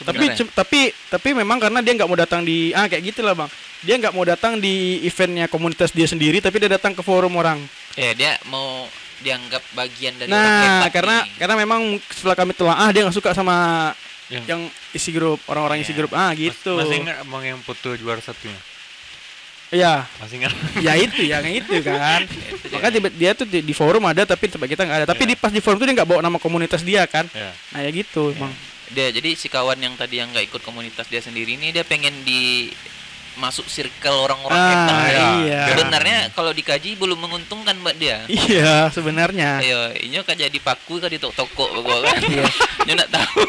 Tapi Sebenarnya. tapi memang karena dia nggak mau datang di kayak gitulah bang. Dia nggak mau datang di eventnya komunitas dia sendiri, tapi dia datang ke forum orang. Ya dia mau dianggap bagian dari orang Nah, hebat karena nih. karena memang setelah kami telah dia nggak suka sama Yang- yang isi grup orang-orang isi Iya. grup gitu. Masih ingat abang yang foto juara satunya? Iya, Masih ingat? ya itu yang itu kan. Makanya dia tuh di forum ada tapi tempat kita nggak ada. Tapi Iya. pas di forum tuh dia nggak bawa nama komunitas dia kan. Ya. Nah ya gitu, bang. Dia jadi si kawan yang tadi yang nggak ikut komunitas dia sendiri ini dia pengen di masuk circle orang-orang hebat. ya. iya. Sebenarnya kalau dikaji belum menguntungkan buat dia. Iya, sebenarnya Ayo, inyo kan jadi paku kan di toko pokok kan. Iya. Inyo nak tahu.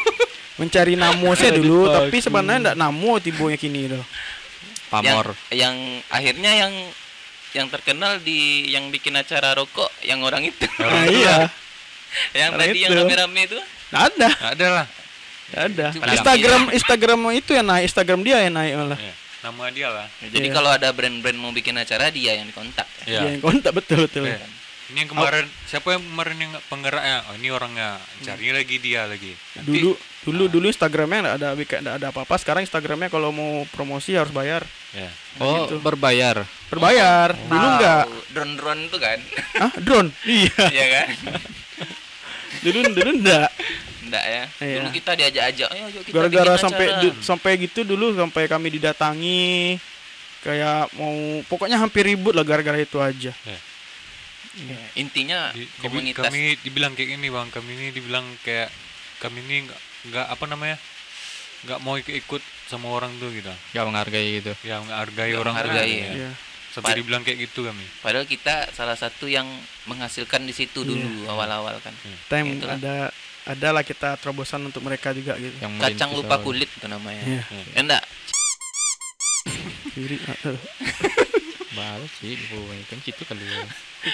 mencari namosnya dulu, Dipaku. tapi sebenarnya nggak namo tibonya kini tuh. Pamor. Yang akhirnya yang yang terkenal di yang bikin acara rokok yang orang itu. Nah, iya. Yang Orang tadi yang itu. rame-rame itu. Nggak ada. Ada lah. Nggak ada. Itu Instagram itu yang naik, Instagram dia yang naik malah. Ya, nama dia lah. Jadi Iya. kalau ada brand-brand mau bikin acara dia yang dikontak. Dia Ya. yang kontak betul. Ya. Ini yang kemarin siapa yang kemarin yang penggeraknya? Oh, ini orangnya. Cari lagi dia lagi. Nanti, Dulu Instagramnya nggak ada apa-apa. Sekarang Instagramnya kalau mau promosi harus bayar. ya. Oh, Gitu. berbayar. Berbayar. Dulu nggak. Drone-drone itu kan. Ah, drone. Iya. Iya kan? Dulu enggak. Enggak ya. Iya. Dulu kita diajak-ajak, ayo yuk kita Gara-gara bikin acara. sampai gitu dulu sampai kami didatangi kayak mau pokoknya hampir ribut lah gara-gara itu aja. Ya, intinya komunitas Kami dibilang kayak gini bang. Kami ini dibilang kayak kami ini nggak apa namanya? Nggak mau ikut sama orang tuh gitu. Gak menghargai gitu. Ya menghargai Nggak orang tuh. menghargai, ya. Iya. Sampai dibilang kayak gitu kami. padahal kita salah satu yang menghasilkan di situ dulu awal-awal kan. Time Itulah. ada lah kita terobosan untuk mereka juga gitu. Yang Kacang merintis lupa awal. kulit itu namanya. Iya. Enggak. Kiri, Balas sih, kan gitu kali ya.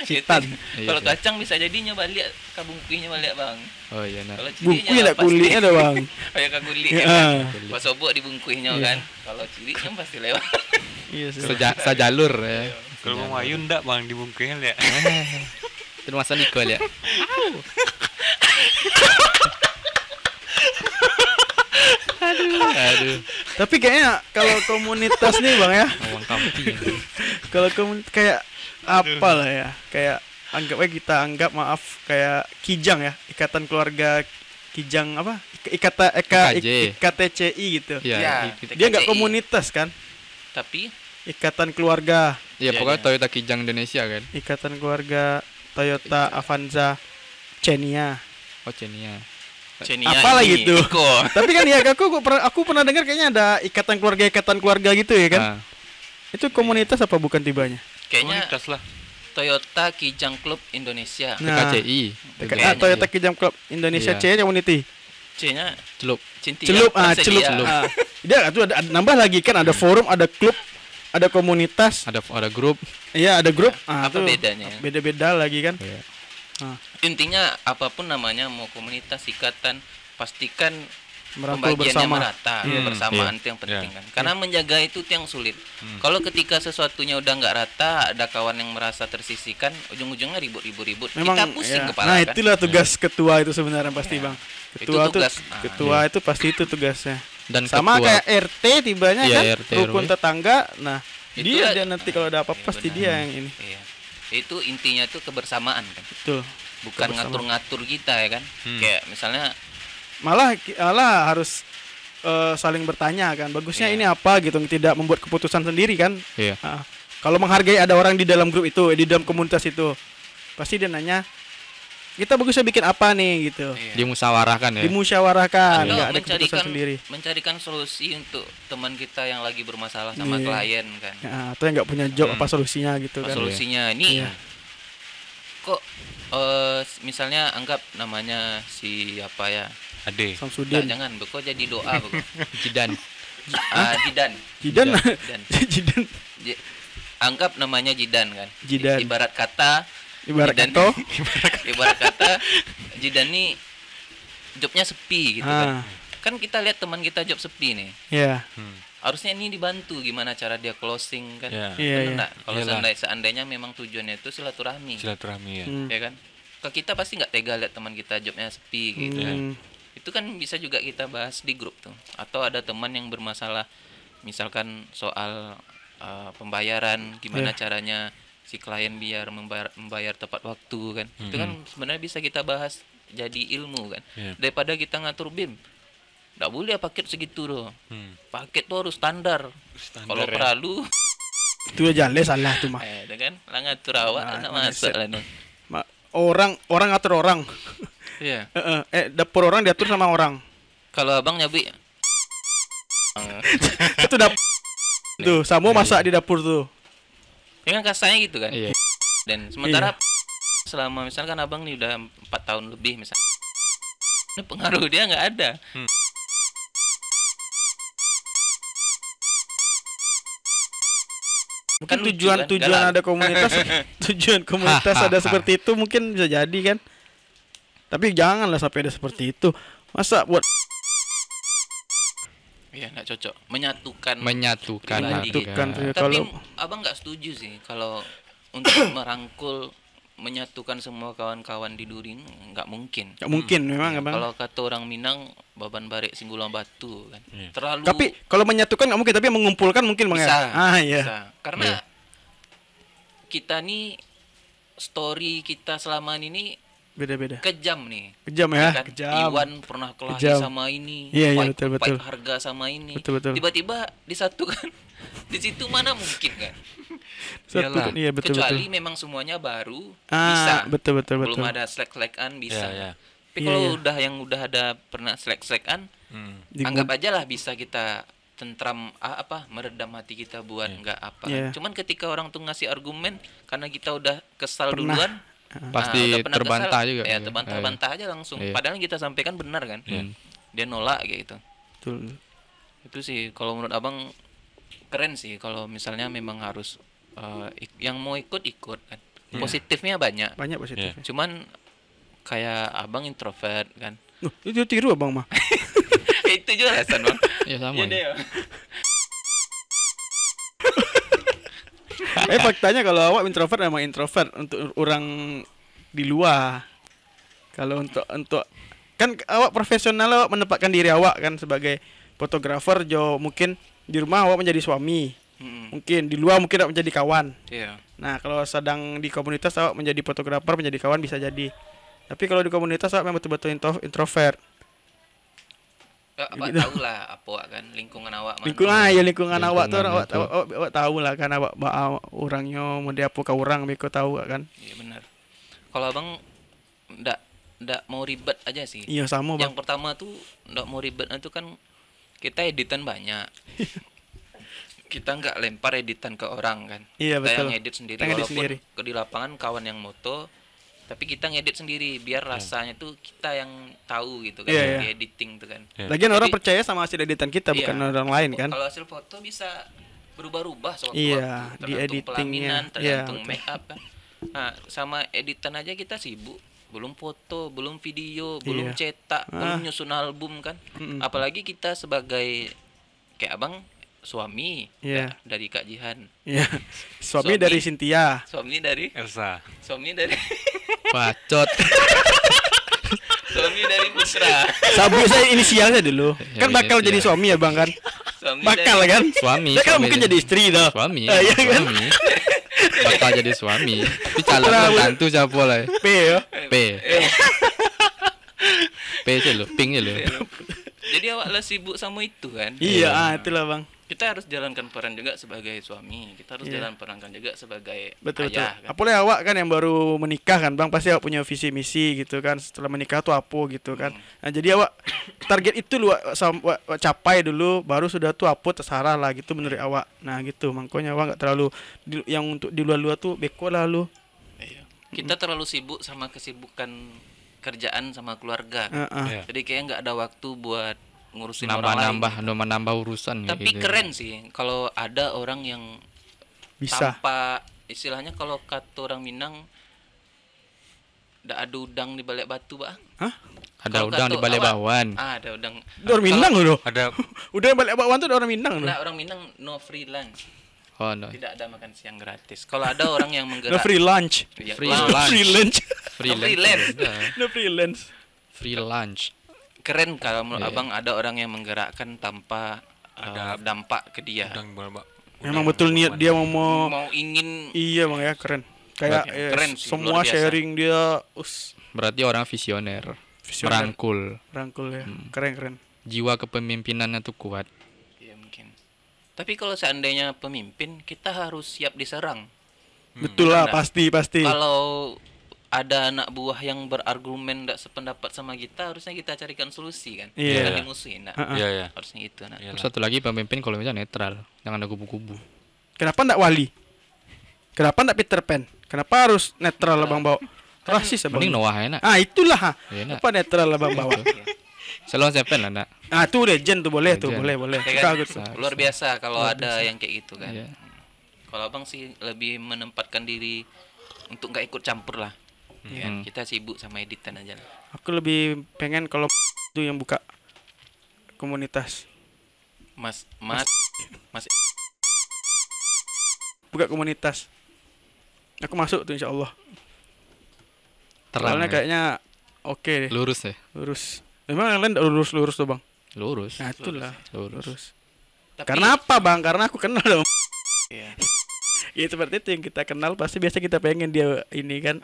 Citan. Iya, Kalau iya. kacang bisa jadinya balik kabungkuinya balik bang. Oh iya nah. Kalau Bungkunya ada pasti- kulitnya ada bang. kayak kaguli Iya. kan. Pas obok dibungkuinya Iya. kan. Kalau cili kan pasti lewat. Iya sih. Sejalur ya. Kalau mau Ayu enggak bang dibungkuin ya. Itu masa Nicole ya. Aduh. Tapi kayaknya kalau komunitas nih bang ya, Ngomong kampung. kalau kayak apa lah ya, kayak anggap maaf kayak Kijang ya, Ikatan Keluarga Kijang apa? IKJ. IKTCI gitu. Iya. Ya, Dia nggak TKCI. komunitas kan? Tapi Ikatan Keluarga, Iya, Iya, pokoknya iya. Toyota Kijang Indonesia kan. Ikatan Keluarga Toyota Avanza Xenia. Oh, Chenia. Chenia Apalah ini, gitu. Iko. Tapi kan ya aku pernah dengar kayaknya ada ikatan keluarga gitu ya kan? Nah, Itu komunitas apa bukan tibanya? Kayaknya Komunitas lah. Toyota Kijang Club Indonesia. Nah, TKCI. Kayaknya. Toyota Kijang Club Indonesia Iya. C community. C-nya Celup. Cintia Celup Persedia. celup. Dia itu ada nambah lagi kan ada forum, ada klub, ada komunitas, Ada grup. iya ada grup. Apa tuh bedanya? Beda-beda lagi kan? Iya. Intinya apapun namanya mau komunitas ikatan pastikan Merangkul pembagiannya bersama. merata, bersamaan itu yang penting kan. Karena menjaga itu yang sulit. Kalau ketika sesuatunya udah nggak rata, ada kawan yang merasa tersisihkan, ujung-ujungnya ribut-ribut. Memang Kita pusing ya. kepala Nah, kan. itulah tugas ketua itu sebenarnya pasti, Iya. Bang. Itu Ketua tuh tugas. ketua itu pasti itu tugasnya. Dan Sama ketua- kayak RT tibanya Iya, kan, RT, rukun RW. tetangga. Nah, Itulah- dia nanti kalau ada apa-apa Iya, pasti benar. dia yang ini. Iya. Itu intinya tuh kebersamaan kan. Betul. Bukan Kebersamaan. ngatur-ngatur kita ya kan. Kayak misalnya Malah harus saling bertanya kan. Bagusnya Iya. ini apa gitu, tidak membuat keputusan sendiri kan. Iya. Ah, kalau menghargai ada orang di dalam grup itu, di dalam komunitas itu, pasti dia nanya, kita bagusnya bikin apa nih gitu. iya. Dimusyawarahkan ya. Dimusyawarahkan, Atau nggak ada keputusan mencarikan sendiri. mencarikan solusi untuk teman kita yang lagi bermasalah sama Iya. klien kan. Ya, atau yang nggak punya job apa solusinya gitu Apa kan. solusinya ini Iya. kok misalnya anggap namanya si apa ya? Ade. Nggak, Samsudin. jangan kok jadi doa kok. Jidan. Jidan. Jidan. Jidan. Jidan. Ji- Anggap namanya Jidan kan. Jidan. Ibarat kata Ibarat Jidan- kata. ibarat kata Jidan nih jobnya sepi gitu Ah, kan. Kan kita lihat teman kita job sepi nih. ya. Harusnya ini dibantu gimana cara dia closing kan. Ya. Iya, Bener iya. nggak? Kalau Iyalah. seandainya memang tujuannya itu silaturahmi, Silaturahmi ya. Hmm. ya kan? Ke kita pasti nggak tega lihat teman kita jobnya sepi gitu kan. Hmm. Itu kan bisa juga kita bahas di grup tuh. Atau ada teman yang bermasalah misalkan soal pembayaran, gimana Iya. caranya si klien biar membayar tepat waktu kan. Itu kan sebenarnya bisa kita bahas jadi ilmu kan. Iya. Daripada kita ngatur BIM. Nggak boleh paket segitu loh. Hmm. Paket tuh harus standar. Kalau ya. perlu Itu aja salah tuh mah. itu kan lah ngatur awak Ah, nak mindset. masuk lah nih. Orang ngatur orang. Iya. Dapur orang diatur sama orang. Kalau abang nyabi Itu dapur. Tuh, Samo masak di dapur tuh. ya kan kasarnya gitu kan. Iya. Dan sementara selama misalkan abang nih udah 4 tahun lebih misalnya, ini pengaruh dia nggak ada. Mungkin lucu tujuan kan, tujuan galak. ada komunitas, tujuan komunitas ada seperti itu mungkin bisa jadi kan. Tapi janganlah sampai ada seperti itu. Masa buat Iya, nggak cocok. Menyatukan. Menyatukan pribadi gitu. Menyatukan, harga. ya. Tapi Kalau- abang nggak setuju sih kalau untuk merangkul, menyatukan semua kawan-kawan di Duri, nggak mungkin. nggak mungkin memang Ya, abang. kalau kata orang Minang, baban barek singgulang batu kan. Terlalu Tapi kalau menyatukan nggak mungkin, tapi mengumpulkan mungkin bang bisa. ya. Ah iya. Bisa. Karena kita nih story kita selama ini Beda-beda. kejam nih. Kejam ya, Kan? kejam. Iwan pernah kelahi Kejam. sama ini, Iya, iya, fight- betul, fight betul. harga sama ini. Betul, betul. Tiba-tiba disatukan. Di situ mana mungkin kan? Satu Iyalah. kan, iya betul Kecuali betul. memang semuanya baru bisa. Betul betul Belum betul. ada slack-slackan bisa. Iya, iya. Tapi Iya, kalau iya. udah ada pernah slack-slackan, anggap aja lah bisa kita tentram meredam hati kita buat nggak apa. Iya. Cuman ketika orang tuh ngasih argumen karena kita udah kesal Pernah. duluan, Pasti udah pernah terbantah kesal, juga. ya Iya. terbantah aja langsung. Iya. Padahal yang kita sampaikan benar kan. Dia nolak kayak gitu. Betul. Itu sih kalau menurut abang keren sih kalau misalnya memang harus yang mau ikut kan. Positifnya banyak. Banyak positifnya. Cuman kayak abang introvert kan. Itu tiru abang mah. Itu juga alasan bang. Ya sama. Iya ya. deh. Faktanya kalau awak introvert memang introvert untuk orang di luar. Kalau untuk kan awak profesional, awak menempatkan diri awak kan sebagai fotografer, jo mungkin di rumah awak menjadi suami, mungkin di luar mungkin awak menjadi kawan. Iya. Nah kalau sedang di komunitas awak menjadi fotografer, menjadi kawan bisa jadi. Tapi kalau di komunitas awak memang betul-betul introvert. Abang tahu lah apa kan lingkungan awak mana. Lingkungan awak tuh Lingkungan awak, itu. awak tahu lah kan awak orangnya mau dia apa ke orang beko tahu kan. Iya benar. Kalau abang ndak mau ribet aja sih. Iya sama bang. Yang pertama tuh ndak mau ribet itu kan kita editan banyak. Kita nggak lempar editan ke orang kan. Iya, Kita betul. yang edit sendiri. Kita ngedit Walaupun sendiri. di lapangan kawan yang moto, tapi kita ngedit sendiri biar rasanya tuh kita yang tahu gitu kan, Iya, yang iya. di editing tuh kan. Iya. Lagian orang Jadi- percaya sama hasil editan kita Iya. bukan orang lain kan. Kalau hasil foto bisa berubah-ubah sewaktu-waktu, Iya, di tergantung editingnya. pelaminan, Iya, tergantung betul. make up kan. Nah, sama editan aja kita sibuk. Belum foto, belum video, belum Iya. cetak, belum nyusun album kan. Apalagi kita sebagai kayak abang suami Iya. dari Kak Jihan, Iya. Suami Suami. dari Cynthia. suami dari Elsa. Bacot. suami dari Putra, Sabu saya inisialnya dulu. Kan bakal iya. jadi suami ya bang kan. suami Bakal dari, kan. Suami. Dia kan suami mungkin dia. jadi istri dah. Suami. Iya kan. Suami. Bakal jadi suami. Tapi calon Putra, menantu siapa lah? P ya. P. P aja lo, pink aja lo. Jadi awak lah sibuk sama itu kan. Iya, itulah bang. Kita harus jalankan peran juga sebagai suami. Kita harus Iya. jalan perankan juga sebagai Betul betul. ayah kan. Apalagi awak kan yang baru menikah kan bang, pasti awak punya visi misi gitu kan. Setelah menikah tuh apa gitu kan. Nah jadi awak target itu lu awak capai dulu, baru sudah tuh apa terserah lah gitu menurut awak. Nah gitu, makanya awak nggak terlalu yang untuk di luar-luar tuh beko lah lu. Iya. Kita terlalu sibuk sama kesibukan kerjaan sama keluarga. Iya. Jadi kayak nggak ada waktu buat ngurusin orang lain. Nambah urusan ya, Tapi gitu. keren sih kalau ada orang yang Bisa. tanpa istilahnya kalau kata orang Minang ndak ada udang di balik batu, Bang. Hah? Ada Kalau udang di kata balik awak, bawaan. ada udang. Orang Minang loh. Ada Udah balik bakwan tuh orang Minang loh. Nah, orang Minang no free lunch. Oh no. Tidak ada makan siang gratis. Kalau ada orang yang No menggerak free lunch. Ya, Free lunch. lunch. Free lunch. Freelance. Udah. No free lunch. Free lunch. Keren kalau menurut Iya. abang ada orang yang menggerakkan tanpa Ada dampak ke dia. udang balak. Memang betul niat dia mau Mau ingin iya bang ya keren. Kayak Keren sih, semua luar biasa. sharing dia Berarti orang visioner. Visioner. Merangkul. rangkul ya. Keren. Jiwa kepemimpinannya tuh kuat. ya mungkin. Tapi kalau seandainya pemimpin, kita harus siap diserang. Betul lah Benar. pasti. Kalau ada anak buah yang berargumen tidak sependapat sama kita, harusnya kita carikan solusi kan. Iya. Jangan dimusuhin. Nah. Iya, iya. Harusnya itu. Nah. Iya. Terus satu lagi pemimpin kalau misalnya netral, jangan ada kubu-kubu. Kenapa ndak Wali? Kenapa ndak Peter Pan? Kenapa harus netral abang bawa? Rasis abang. Mending Noah enak. Ah itulah. Enak. Apa netral abang bawa? Salon Seven lah nak. Ah tuh legend tuh boleh tuh Legend. boleh. Ya kan? Suka gitu. Luar biasa kalau ada yang kayak gitu kan. Iya. Kalau abang sih lebih menempatkan diri untuk nggak ikut campur lah. Ya kan? Kita sibuk sama editan aja lah. Aku lebih pengen kalau itu yang buka komunitas. Mas Buka komunitas. Aku masuk tuh insya Allah. Terang. Soalnya Ya. kayaknya oke deh. Lurus ya. Lurus. Memang yang lain nggak lurus-lurus tuh bang. Lurus. Nah itulah. Lurus. Lurus. Tapi, Karena apa bang? Karena aku kenal dong. ya, Ya seperti itu yang kita kenal pasti biasa kita pengen dia ini kan.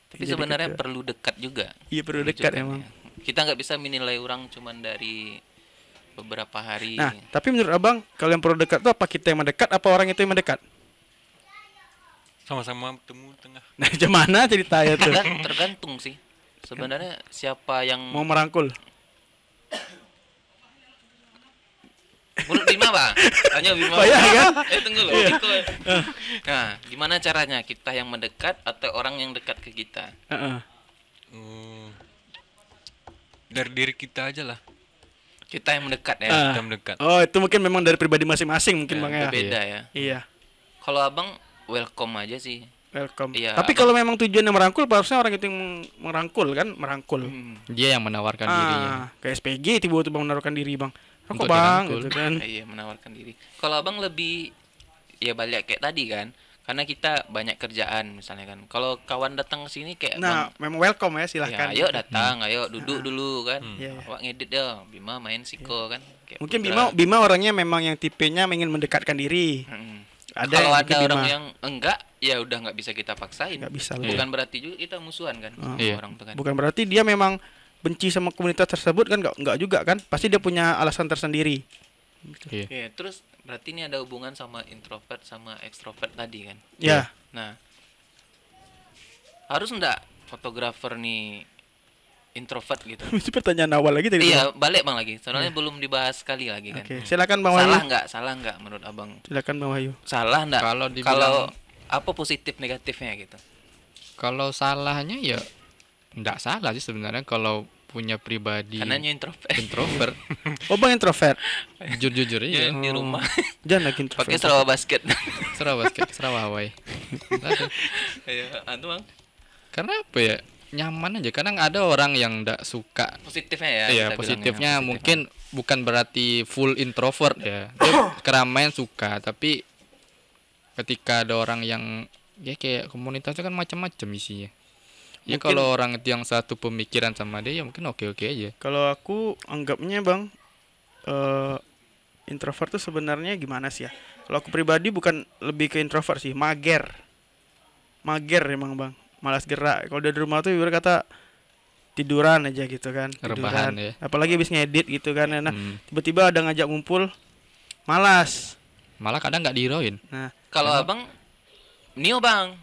tapi Jadi sebenarnya kita- perlu dekat juga. Iya perlu dekat Menunjukkan emang. ya. Kita nggak bisa menilai orang cuman dari beberapa hari. Nah tapi menurut abang kalau yang perlu dekat tuh apa kita yang mendekat apa orang itu yang mendekat? Sama-sama temu tengah. Nah gimana ceritanya tuh? Tergantung sih. Sebenarnya siapa yang Mau merangkul? menurut Bima bang? Tanya Bima. Oh, iya, kan? Tunggu loh. Iko. Nah, gimana caranya kita yang mendekat atau orang yang dekat ke kita? Heeh. Dari diri kita aja lah. Kita yang mendekat ya. Ah. Kita mendekat. Oh itu mungkin memang dari pribadi masing-masing mungkin Ya, bang ya. berbeda ya. Iya. Kalau abang welcome aja sih. Welcome. Iya, Tapi abang- kalau memang tujuannya merangkul, harusnya orang itu yang merangkul kan, merangkul. Dia yang menawarkan dirinya. Kayak SPG tiba-tiba menaruhkan diri bang. Rokok Untuk bang, dirangkul. gitu kan. Iya, menawarkan diri. Kalau abang lebih ya balik kayak tadi kan. Karena kita banyak kerjaan misalnya kan. Kalau kawan datang ke sini kayak Nah, bang, memang welcome ya ya silahkan. ayo datang, ayo duduk dulu kan. Iya, iya. Awak ngedit ya, Bima main siko kan. Kayak Mungkin Putra. Bima orangnya memang yang tipenya ingin mendekatkan diri. Kalau yang ada mungkin orang Bima yang enggak, ya udah nggak bisa kita paksain. nggak bisa lah. Bukan berarti juga kita musuhan kan sama Iya. orang tuh kan. Bukan berarti dia memang benci sama komunitas tersebut kan nggak juga kan. Pasti dia punya alasan tersendiri. Iya. Iya, terus berarti ini ada hubungan sama introvert sama ekstrovert tadi kan. Ya. Nah, harus enggak fotografer nih introvert gitu? Itu pertanyaan awal lagi tadi. Iya, balik bang lagi. Soalnya belum dibahas sekali lagi kan. Oke, silakan Bang Salah Wahyu. nggak? Salah nggak menurut abang? Silakan Bang Wahyu. Salah enggak? Kalau dibilang- Kalau apa positif negatifnya gitu? Kalau salahnya ya enggak salah sih sebenarnya kalau punya pribadi Karena introvert. introvert. Oh Bang introvert. Jujur-jujur Ya, aja. di rumah Jangan lagi introvert. pakai Sarawak basket. Sarawak basket, Sarawak Hawaii. Ada. Ya, anu bang. Karena apa ya? Nyaman aja. Kadang ada orang yang enggak suka. Positifnya ya. Iya, kita positifnya bilangnya, mungkin bukan berarti full introvert ya. Dia keramaian suka, tapi ketika ada orang yang ya kayak komunitasnya kan macam-macam isinya. Ya Mungkin- kalau orang itu yang satu pemikiran sama dia ya mungkin oke-oke aja. Kalau aku anggapnya Bang introvert tuh sebenarnya gimana sih ya? Kalau aku pribadi bukan lebih ke introvert sih, mager. Mager emang Bang, malas gerak. Kalau udah di rumah tuh ibarat kata tiduran aja gitu kan. Rebahan Tiduran. ya. Apalagi habis ngedit gitu kan. Nah, Hmm. tiba-tiba ada ngajak ngumpul, malas. Malah kadang nggak dihiroin. Nah, Kalau abang, Nio bang,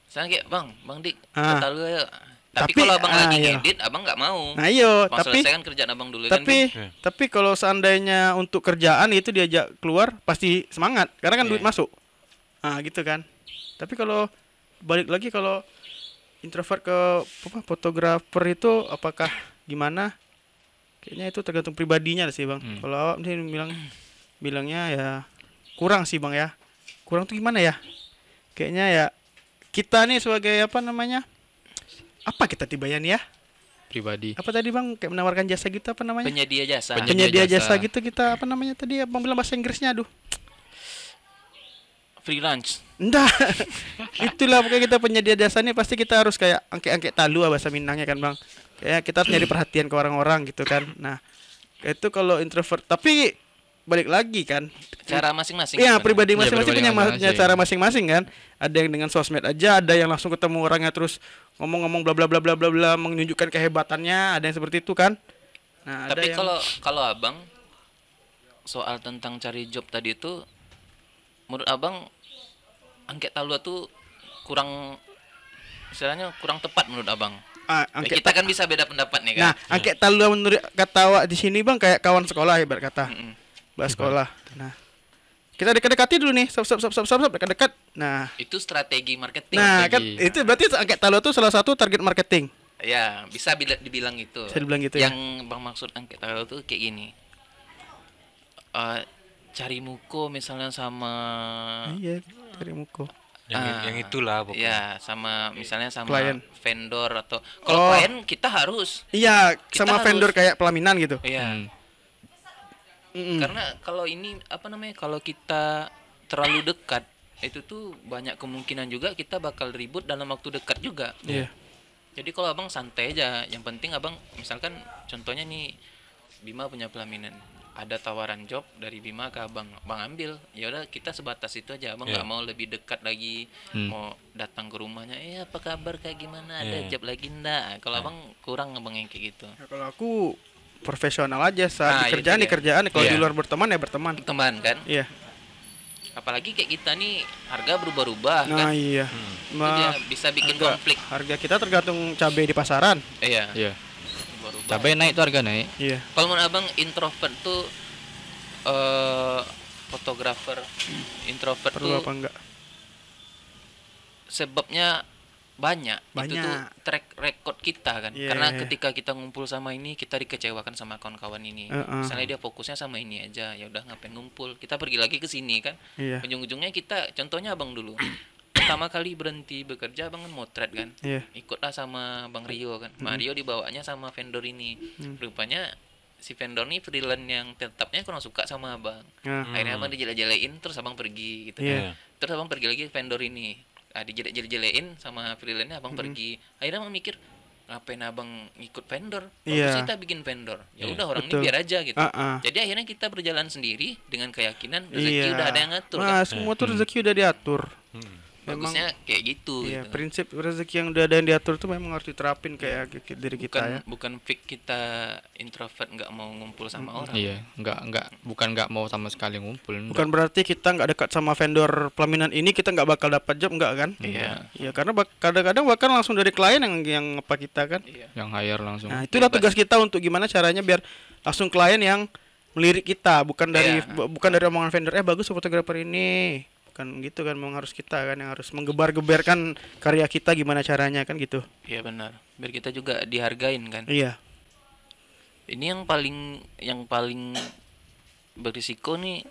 misalnya kayak bang Dik, Ah. kata lu ayo. Tapi Tapi, kalau abang lagi iya. ngedit, abang nggak mau. nah iyo, Abang tapi selesaikan kerjaan abang dulu kan. tapi Bang? tapi kalau seandainya untuk kerjaan itu diajak keluar pasti semangat karena kan Iya. duit masuk. Nah, gitu kan. Tapi kalau balik lagi kalau introvert ke apa fotografer itu apakah gimana? Kayaknya itu tergantung pribadinya sih, Bang. Kalau awak sih bilangnya ya kurang sih, Bang ya. Kurang tuh gimana ya? Kayaknya ya kita nih sebagai apa namanya? Apa kita tibayan ya? Pribadi. Apa tadi Bang kayak menawarkan jasa gitu apa namanya? penyedia jasa. Penyedia jasa. jasa. gitu kita apa namanya tadi abang bilang bahasa Inggrisnya aduh Freelance. enggak itulah pokoknya kita penyedia jasa nih pasti kita harus kayak angke-angke talu bahasa Minangnya kan bang kayak kita harus nyari perhatian ke orang-orang gitu kan nah itu kalau introvert tapi balik lagi kan Cara masing-masing. iya sebenarnya. pribadi Iya, masing-masing pribadi punya masing-masing. cara masing-masing kan ada yang dengan sosmed aja ada yang langsung ketemu orangnya terus ngomong-ngomong bla bla bla bla bla bla menunjukkan kehebatannya ada yang seperti itu kan nah ada Tapi yang kalau abang soal tentang cari job tadi itu, menurut abang angket talua tuh kurang, istilahnya kurang tepat menurut abang. angke Kita kan bisa beda pendapat nih Nah, kan. angket talu menurut kata awak di sini bang kayak kawan sekolah ibarat kata, Mm-mm. bahas sekolah. Nah, kita dekat-dekati dulu nih, sop dekat-dekat. Nah, Itu strategi marketing. nah kan strategi. itu berarti angket talu itu salah satu target marketing. Ya, bisa dibilang itu. Bisa dibilang gitu ya. Yang bang maksud angket talua tuh kayak gini. Cari muko misalnya sama Iya. cari muko. Yang itulah pokoknya. Ya, sama misalnya sama Klien. vendor atau kalau Oh. klien kita harus. Iya, Kita sama harus- vendor kayak pelaminan gitu. Iya. Mm-mm. Karena kalau ini apa namanya? Kalau kita terlalu dekat, itu tuh banyak kemungkinan juga kita bakal ribut dalam waktu dekat juga. Iya. Jadi kalau abang santai aja, yang penting abang misalkan contohnya nih Bima punya pelaminan, ada tawaran job dari Bima ke abang, abang ambil, ya udah kita sebatas itu aja, abang nggak mau lebih dekat lagi, mau datang ke rumahnya, apa kabar kayak gimana, ada job lagi ndak? Kalau abang kurang abang yang kayak gitu. Ya, kalau aku profesional aja Nah, saat di itu kerjaan dia. di kerjaan, kalau Iya. di luar berteman ya berteman. Teman kan, Iya. apalagi kayak kita nih harga berubah-ubah Nah, kan, iya. itu dia bisa bikin konflik. Harga kita tergantung cabai di pasaran. Iya. Iya. Berubah. Cabai naik tuh harga naik. Iya. Kalau menurut abang introvert tuh fotografer introvert Perlu tuh apa enggak? sebabnya banyak. Itu Banyak. tuh track record kita kan. Iya, Karena iya. ketika kita ngumpul sama ini, kita dikecewakan sama kawan-kawan ini. Misalnya dia fokusnya sama ini aja, ya udah ngapain ngumpul? Kita pergi lagi ke sini kan. Iya. Ujung-ujungnya kita, contohnya abang dulu. Pertama kali berhenti bekerja abang kan motret kan. Iya. Ikutlah sama Bang Rio kan. Mario dibawanya sama vendor ini. Rupanya si vendor nih freelance yang tetapnya kurang suka sama abang. Nah, Akhirnya abang dijelek-jelekin terus abang pergi gitu Iya. kan. Terus abang pergi lagi ke vendor ini. Dijelek-jelekin sama freelance-nya abang pergi. Akhirnya abang mikir ngapain abang ngikut vendor? Bagus Iya. kita bikin vendor. Ya Iya. udah orang Betul. ini biar aja gitu. Ah. Jadi akhirnya kita berjalan sendiri dengan keyakinan rezeki Iya. udah ada yang ngatur Nah, kan. semua tuh rezeki udah diatur. Memang Bagusnya kayak gitu iya, gitu. prinsip rezeki yang udah ada yang diatur tuh memang harus diterapin kayak diri kita ya. Bukan fix kita introvert nggak mau ngumpul sama orang. Iya, bukan nggak mau sama sekali ngumpul. Bukan berarti kita nggak dekat sama vendor pelaminan ini kita nggak bakal dapat job, enggak kan? Iya. Iya, karena kadang-kadang bahkan langsung dari klien yang apa kita kan. Iya. Yang hire langsung. Nah, itulah tugas kita untuk gimana caranya biar langsung klien yang melirik kita, bukan dari Iya. bukan dari omongan vendor, bagus fotografer ini. Bukan gitu kan, memang harus kita kan yang harus menggebar-geberkan karya kita gimana caranya kan gitu. Iya benar. Biar kita juga dihargain kan. Iya. Ini yang paling berisiko nih,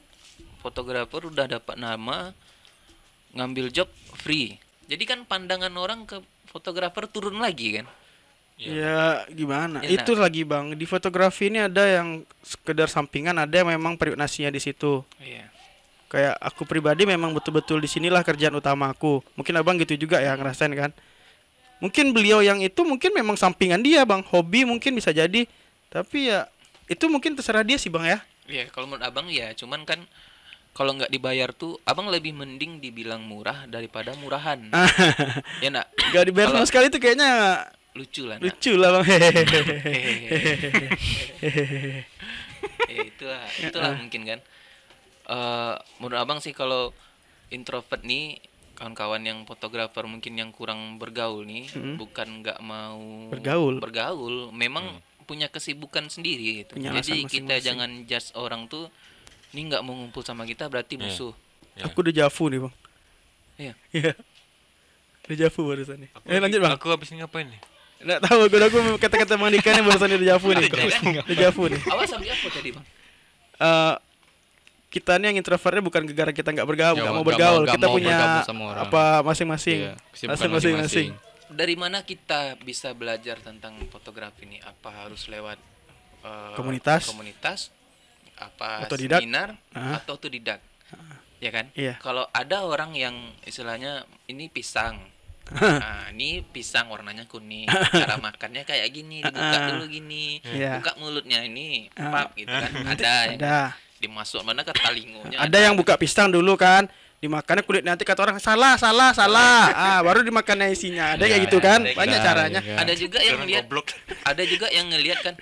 fotografer udah dapat nama, ngambil job free. Jadi kan pandangan orang ke fotografer turun lagi kan. Ya gimana? Iya, Itu lagi Bang, di fotografi ini ada yang sekedar sampingan, ada yang memang periuk nasinya di situ. Iya. Kayak aku pribadi memang betul-betul di sinilah kerjaan utama aku. Mungkin Abang gitu juga ya ngerasain kan. Mungkin beliau yang itu mungkin memang sampingan dia Bang, hobi mungkin bisa jadi. Tapi ya itu mungkin terserah dia sih Bang ya. Iya, kalau menurut abang ya, cuman kan kalau nggak dibayar tuh, abang lebih mending dibilang murah daripada murahan. Ya nak, Gak dibayar sama Kalau- sekali tuh kayaknya lucu lah. Nak. lucu lah Bang. Itulah mungkin kan. Menurut abang sih kalau introvert nih, kawan-kawan yang fotografer mungkin yang kurang bergaul nih, bukan nggak mau Bergaul. memang punya kesibukan sendiri gitu. Punya Jadi alasan kita masing-masing. jangan judge orang tuh ini nggak mau ngumpul sama kita berarti musuh. Ya. Aku udah jafu nih Bang. Iya. Iya. Udah jafu barusan nih. Lanjut Bang. Aku habis ini ngapain nih? Nggak tahu aku kata-kata Bang Dika nih barusan udah jafu nih. Udah jafu nih. Awas sampai apa tadi bang? Kita nih yang introvertnya bukan gara kita nggak bergaul, Ya, nggak mau nggak bergaul, mau- kita nggak mau punya bergabung sama orang. apa masing-masing, Iya, kesibukan alasan masing-masing. Dari mana kita bisa belajar tentang fotografi ini? Apa harus lewat komunitas, apa Otodidak. seminar, Ah. atau otodidak? Ya kan? Iya. Kalau ada orang yang istilahnya ini pisang, nah, ini pisang warnanya kuning, cara makannya kayak gini, dibuka dulu gini, Iya. buka mulutnya ini, pap gitu kan? Ada, ya kan? Ada. Dimasuk mana ke talingonya? Ada yang buka pisang dulu kan, dimakannya kulit nanti kata orang salah. Baru dimakannya isinya. Ada kayak gitu kan, ada banyak gitu. caranya. Iya. Ada juga yang Orang lihat, goblok. ada juga yang ngelihat kan,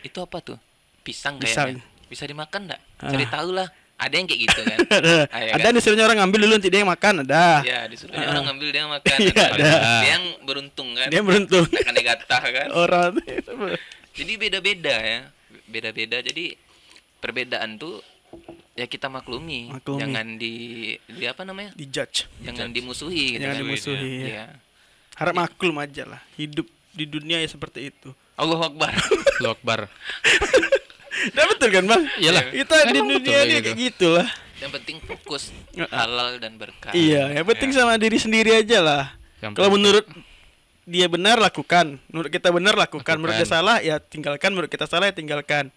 itu apa tuh? Pisang Pisang. kayaknya. Bisa dimakan enggak? Cari tahu lah. Ada yang kayak gitu kan. Ah, ya Ada kan? disuruhnya orang ngambil dulu nanti dia yang makan, ada. Ya, disuruhnya orang ngambil dia yang makan. Iya, ada. Dia yang beruntung kan. Dia beruntung. Akan digatah kan. Orang Jadi beda-beda ya. Beda-beda. Jadi perbedaan tuh ya kita maklumi. Maklumi. Jangan di apa namanya? dijudge, Jangan dimusuhi gitu jangan kan. dimusuhi. Ya. Iya. Harap maklum aja lah, hidup di dunia ya seperti itu. Allahu Akbar. Allahu Akbar. Nah betul kan Bang? Iyalah. Kita di Emang betul dunia kayak ini gitu. kayak gitulah. Yang penting fokus halal dan berkah. Iya, yang penting sama diri sendiri aja lah. Yang Kalau penting- menurut dia benar lakukan, menurut kita benar lakukan, menurut dia Lakukan. salah ya tinggalkan, menurut kita salah ya tinggalkan.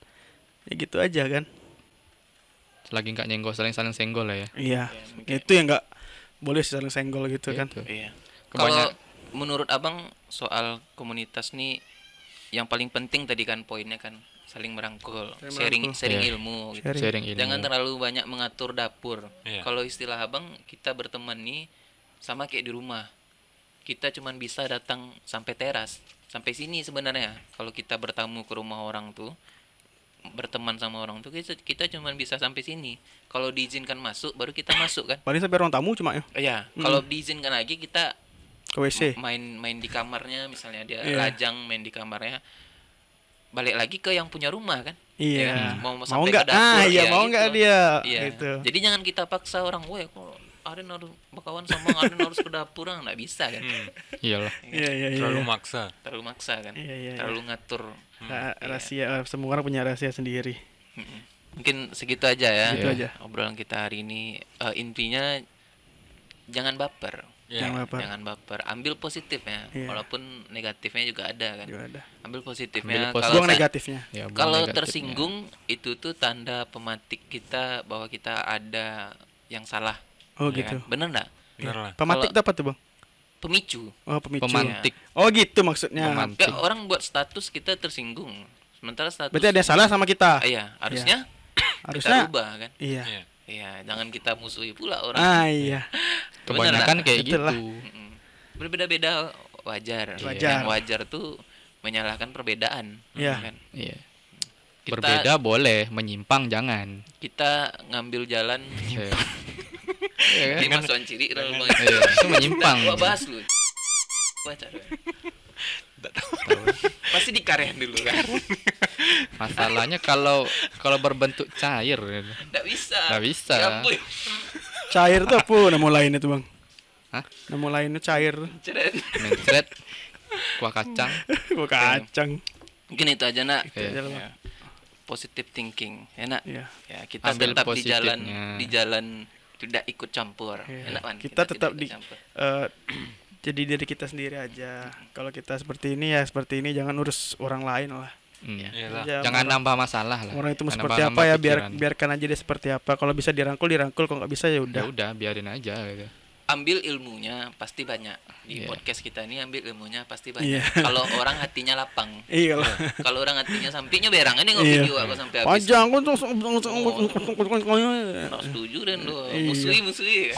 Ya gitu aja kan. selagi nggak nyenggol saling senggol lah ya. Iya, itu yang nggak boleh saling senggol gitu kan. Gitu. Iya. Kebanyak- Kalau menurut abang soal komunitas nih, yang paling penting tadi kan poinnya kan saling merangkul, Saling merangkul. sharing Iya. ilmu gitu. Sharing ilmu. Jangan terlalu banyak mengatur dapur. Iya. Kalau istilah abang, kita berteman nih sama kayak di rumah. Kita cuman bisa datang sampai teras, sampai sini sebenarnya. Kalau kita bertamu ke rumah orang tuh, berteman sama orang tuh, kita cuman bisa sampai sini. Kalau diizinkan masuk, baru kita masuk kan. Paling sampai ruang tamu cuma ya Iya. Kalau diizinkan lagi, kita ke WC. main di kamarnya, misalnya dia Iya. lajang main di kamarnya, balik lagi ke yang punya rumah kan. Iya. Ya kan? Mau Mau sampai nggak? ke dapur, Ah, iya ya mau gitu. nggak dia? Iya. Gitu. Jadi jangan kita paksa orang, weh kok Arin harus berkawan sama Arin harus ke dapur, nggak bisa kan. Iyalah. Iya, iya, iya. Terlalu maksa. Terlalu maksa kan. Iya, iya, Terlalu ngatur. Rahasia, semua orang punya rahasia sendiri. Mm-mm. Mungkin segitu aja ya. Segitu aja. Obrolan kita hari ini. Intinya jangan baper. Iya. Jangan baper. Jangan baper. Ambil positifnya, Iya. walaupun negatifnya juga ada kan. Juga ada. Ambil positifnya. Ambil Kalau Buang sa- negatifnya. Ya, buang Kalau negatifnya. tersinggung, itu tuh tanda pematik kita bahwa kita ada yang salah. Oh Ya gitu. kan? Bener nggak? Bener lah. Pematik itu apa tuh bang? Pemicu. Oh pemicu. Pemantik. Oh gitu maksudnya. Pemantik. Nggak, orang buat status kita tersinggung. Sementara status Berarti ada yang salah sama kita. Iya, harusnya Harusnya. kita rubah kan. Iya. Iya. Iya, jangan kita musuhi pula orang. Ah iya. Kebanyakan kayak gitu. Itulah. Mm-mm. Berbeda-beda wajar. Wajar. Yang wajar tuh menyalahkan perbedaan. Iya. Kan? Iya. Kita- Berbeda boleh, menyimpang jangan. Kita ngambil jalan Iya. Iya kan? ini masukan ciri kalau Iya, itu menyimpang. Gua bahas lu. Baca. Pasti dikarehan dulu kan. Masalahnya kalau berbentuk cair, Nggak bisa. Nggak bisa. Ya ampun. Cair tuh apa nama lainnya tuh bang? Hah? Nama lainnya cair. Ceret. mencret, kuah kacang. Gua kacang. Mungkin itu aja nak. Iya. Aja lah, Bang. Ya. Positive thinking, enak. Iya. Ya, kita Ambil tetap di jalan positifnya. tidak ikut campur. Iya. Enak kan? Kita tetap tidak di ikut campur. jadi diri kita sendiri aja. Kalau kita seperti ini ya seperti ini, jangan urus orang lain lah. Iya. Iyalah. Ya, Jangan orang, nambah masalah lah. orang itu mau Jangan seperti apa nambah-nambah ya pikiran. biarkan aja dia seperti apa. Kalau bisa dirangkul dirangkul, kalau nggak bisa ya Ya udah. udah, biarin aja gitu. Ambil ilmunya pasti banyak. Di Iya. podcast kita ini ambil ilmunya pasti banyak. Iya. Kalau orang hatinya lapang. Iya kalau Kalau orang hatinya sampingnya berang, ini nggak Iya. video aku sampai habis. panjang kok Nggak setuju dan lo Iya. musuhi.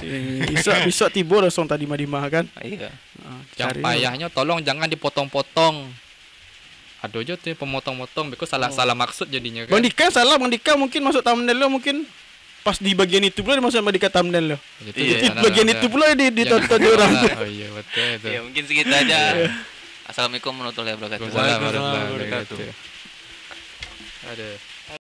bisa tiba langsung tadi mah kan. Iya. Yang Cari payahnya tolong jangan dipotong-potong. Ada aja tuh pemotong-potong, because salah maksud jadinya kan. Bang Dika salah, Bang Dika mungkin masuk thumbnail lo mungkin pas di bagian itu pula dia masuk Bang Dika thumbnail lo. Gitu, Jadi jangan bagian ada- itu pula ditonton jangan orang. ada- Oh iya betul itu. Ya mungkin segitu aja. Assalamualaikum warahmatullahi wabarakatuh. Waalaikumsalam Waalaikumsalam warahmatullahi wabarakatuh. wabarakatuh. Ada.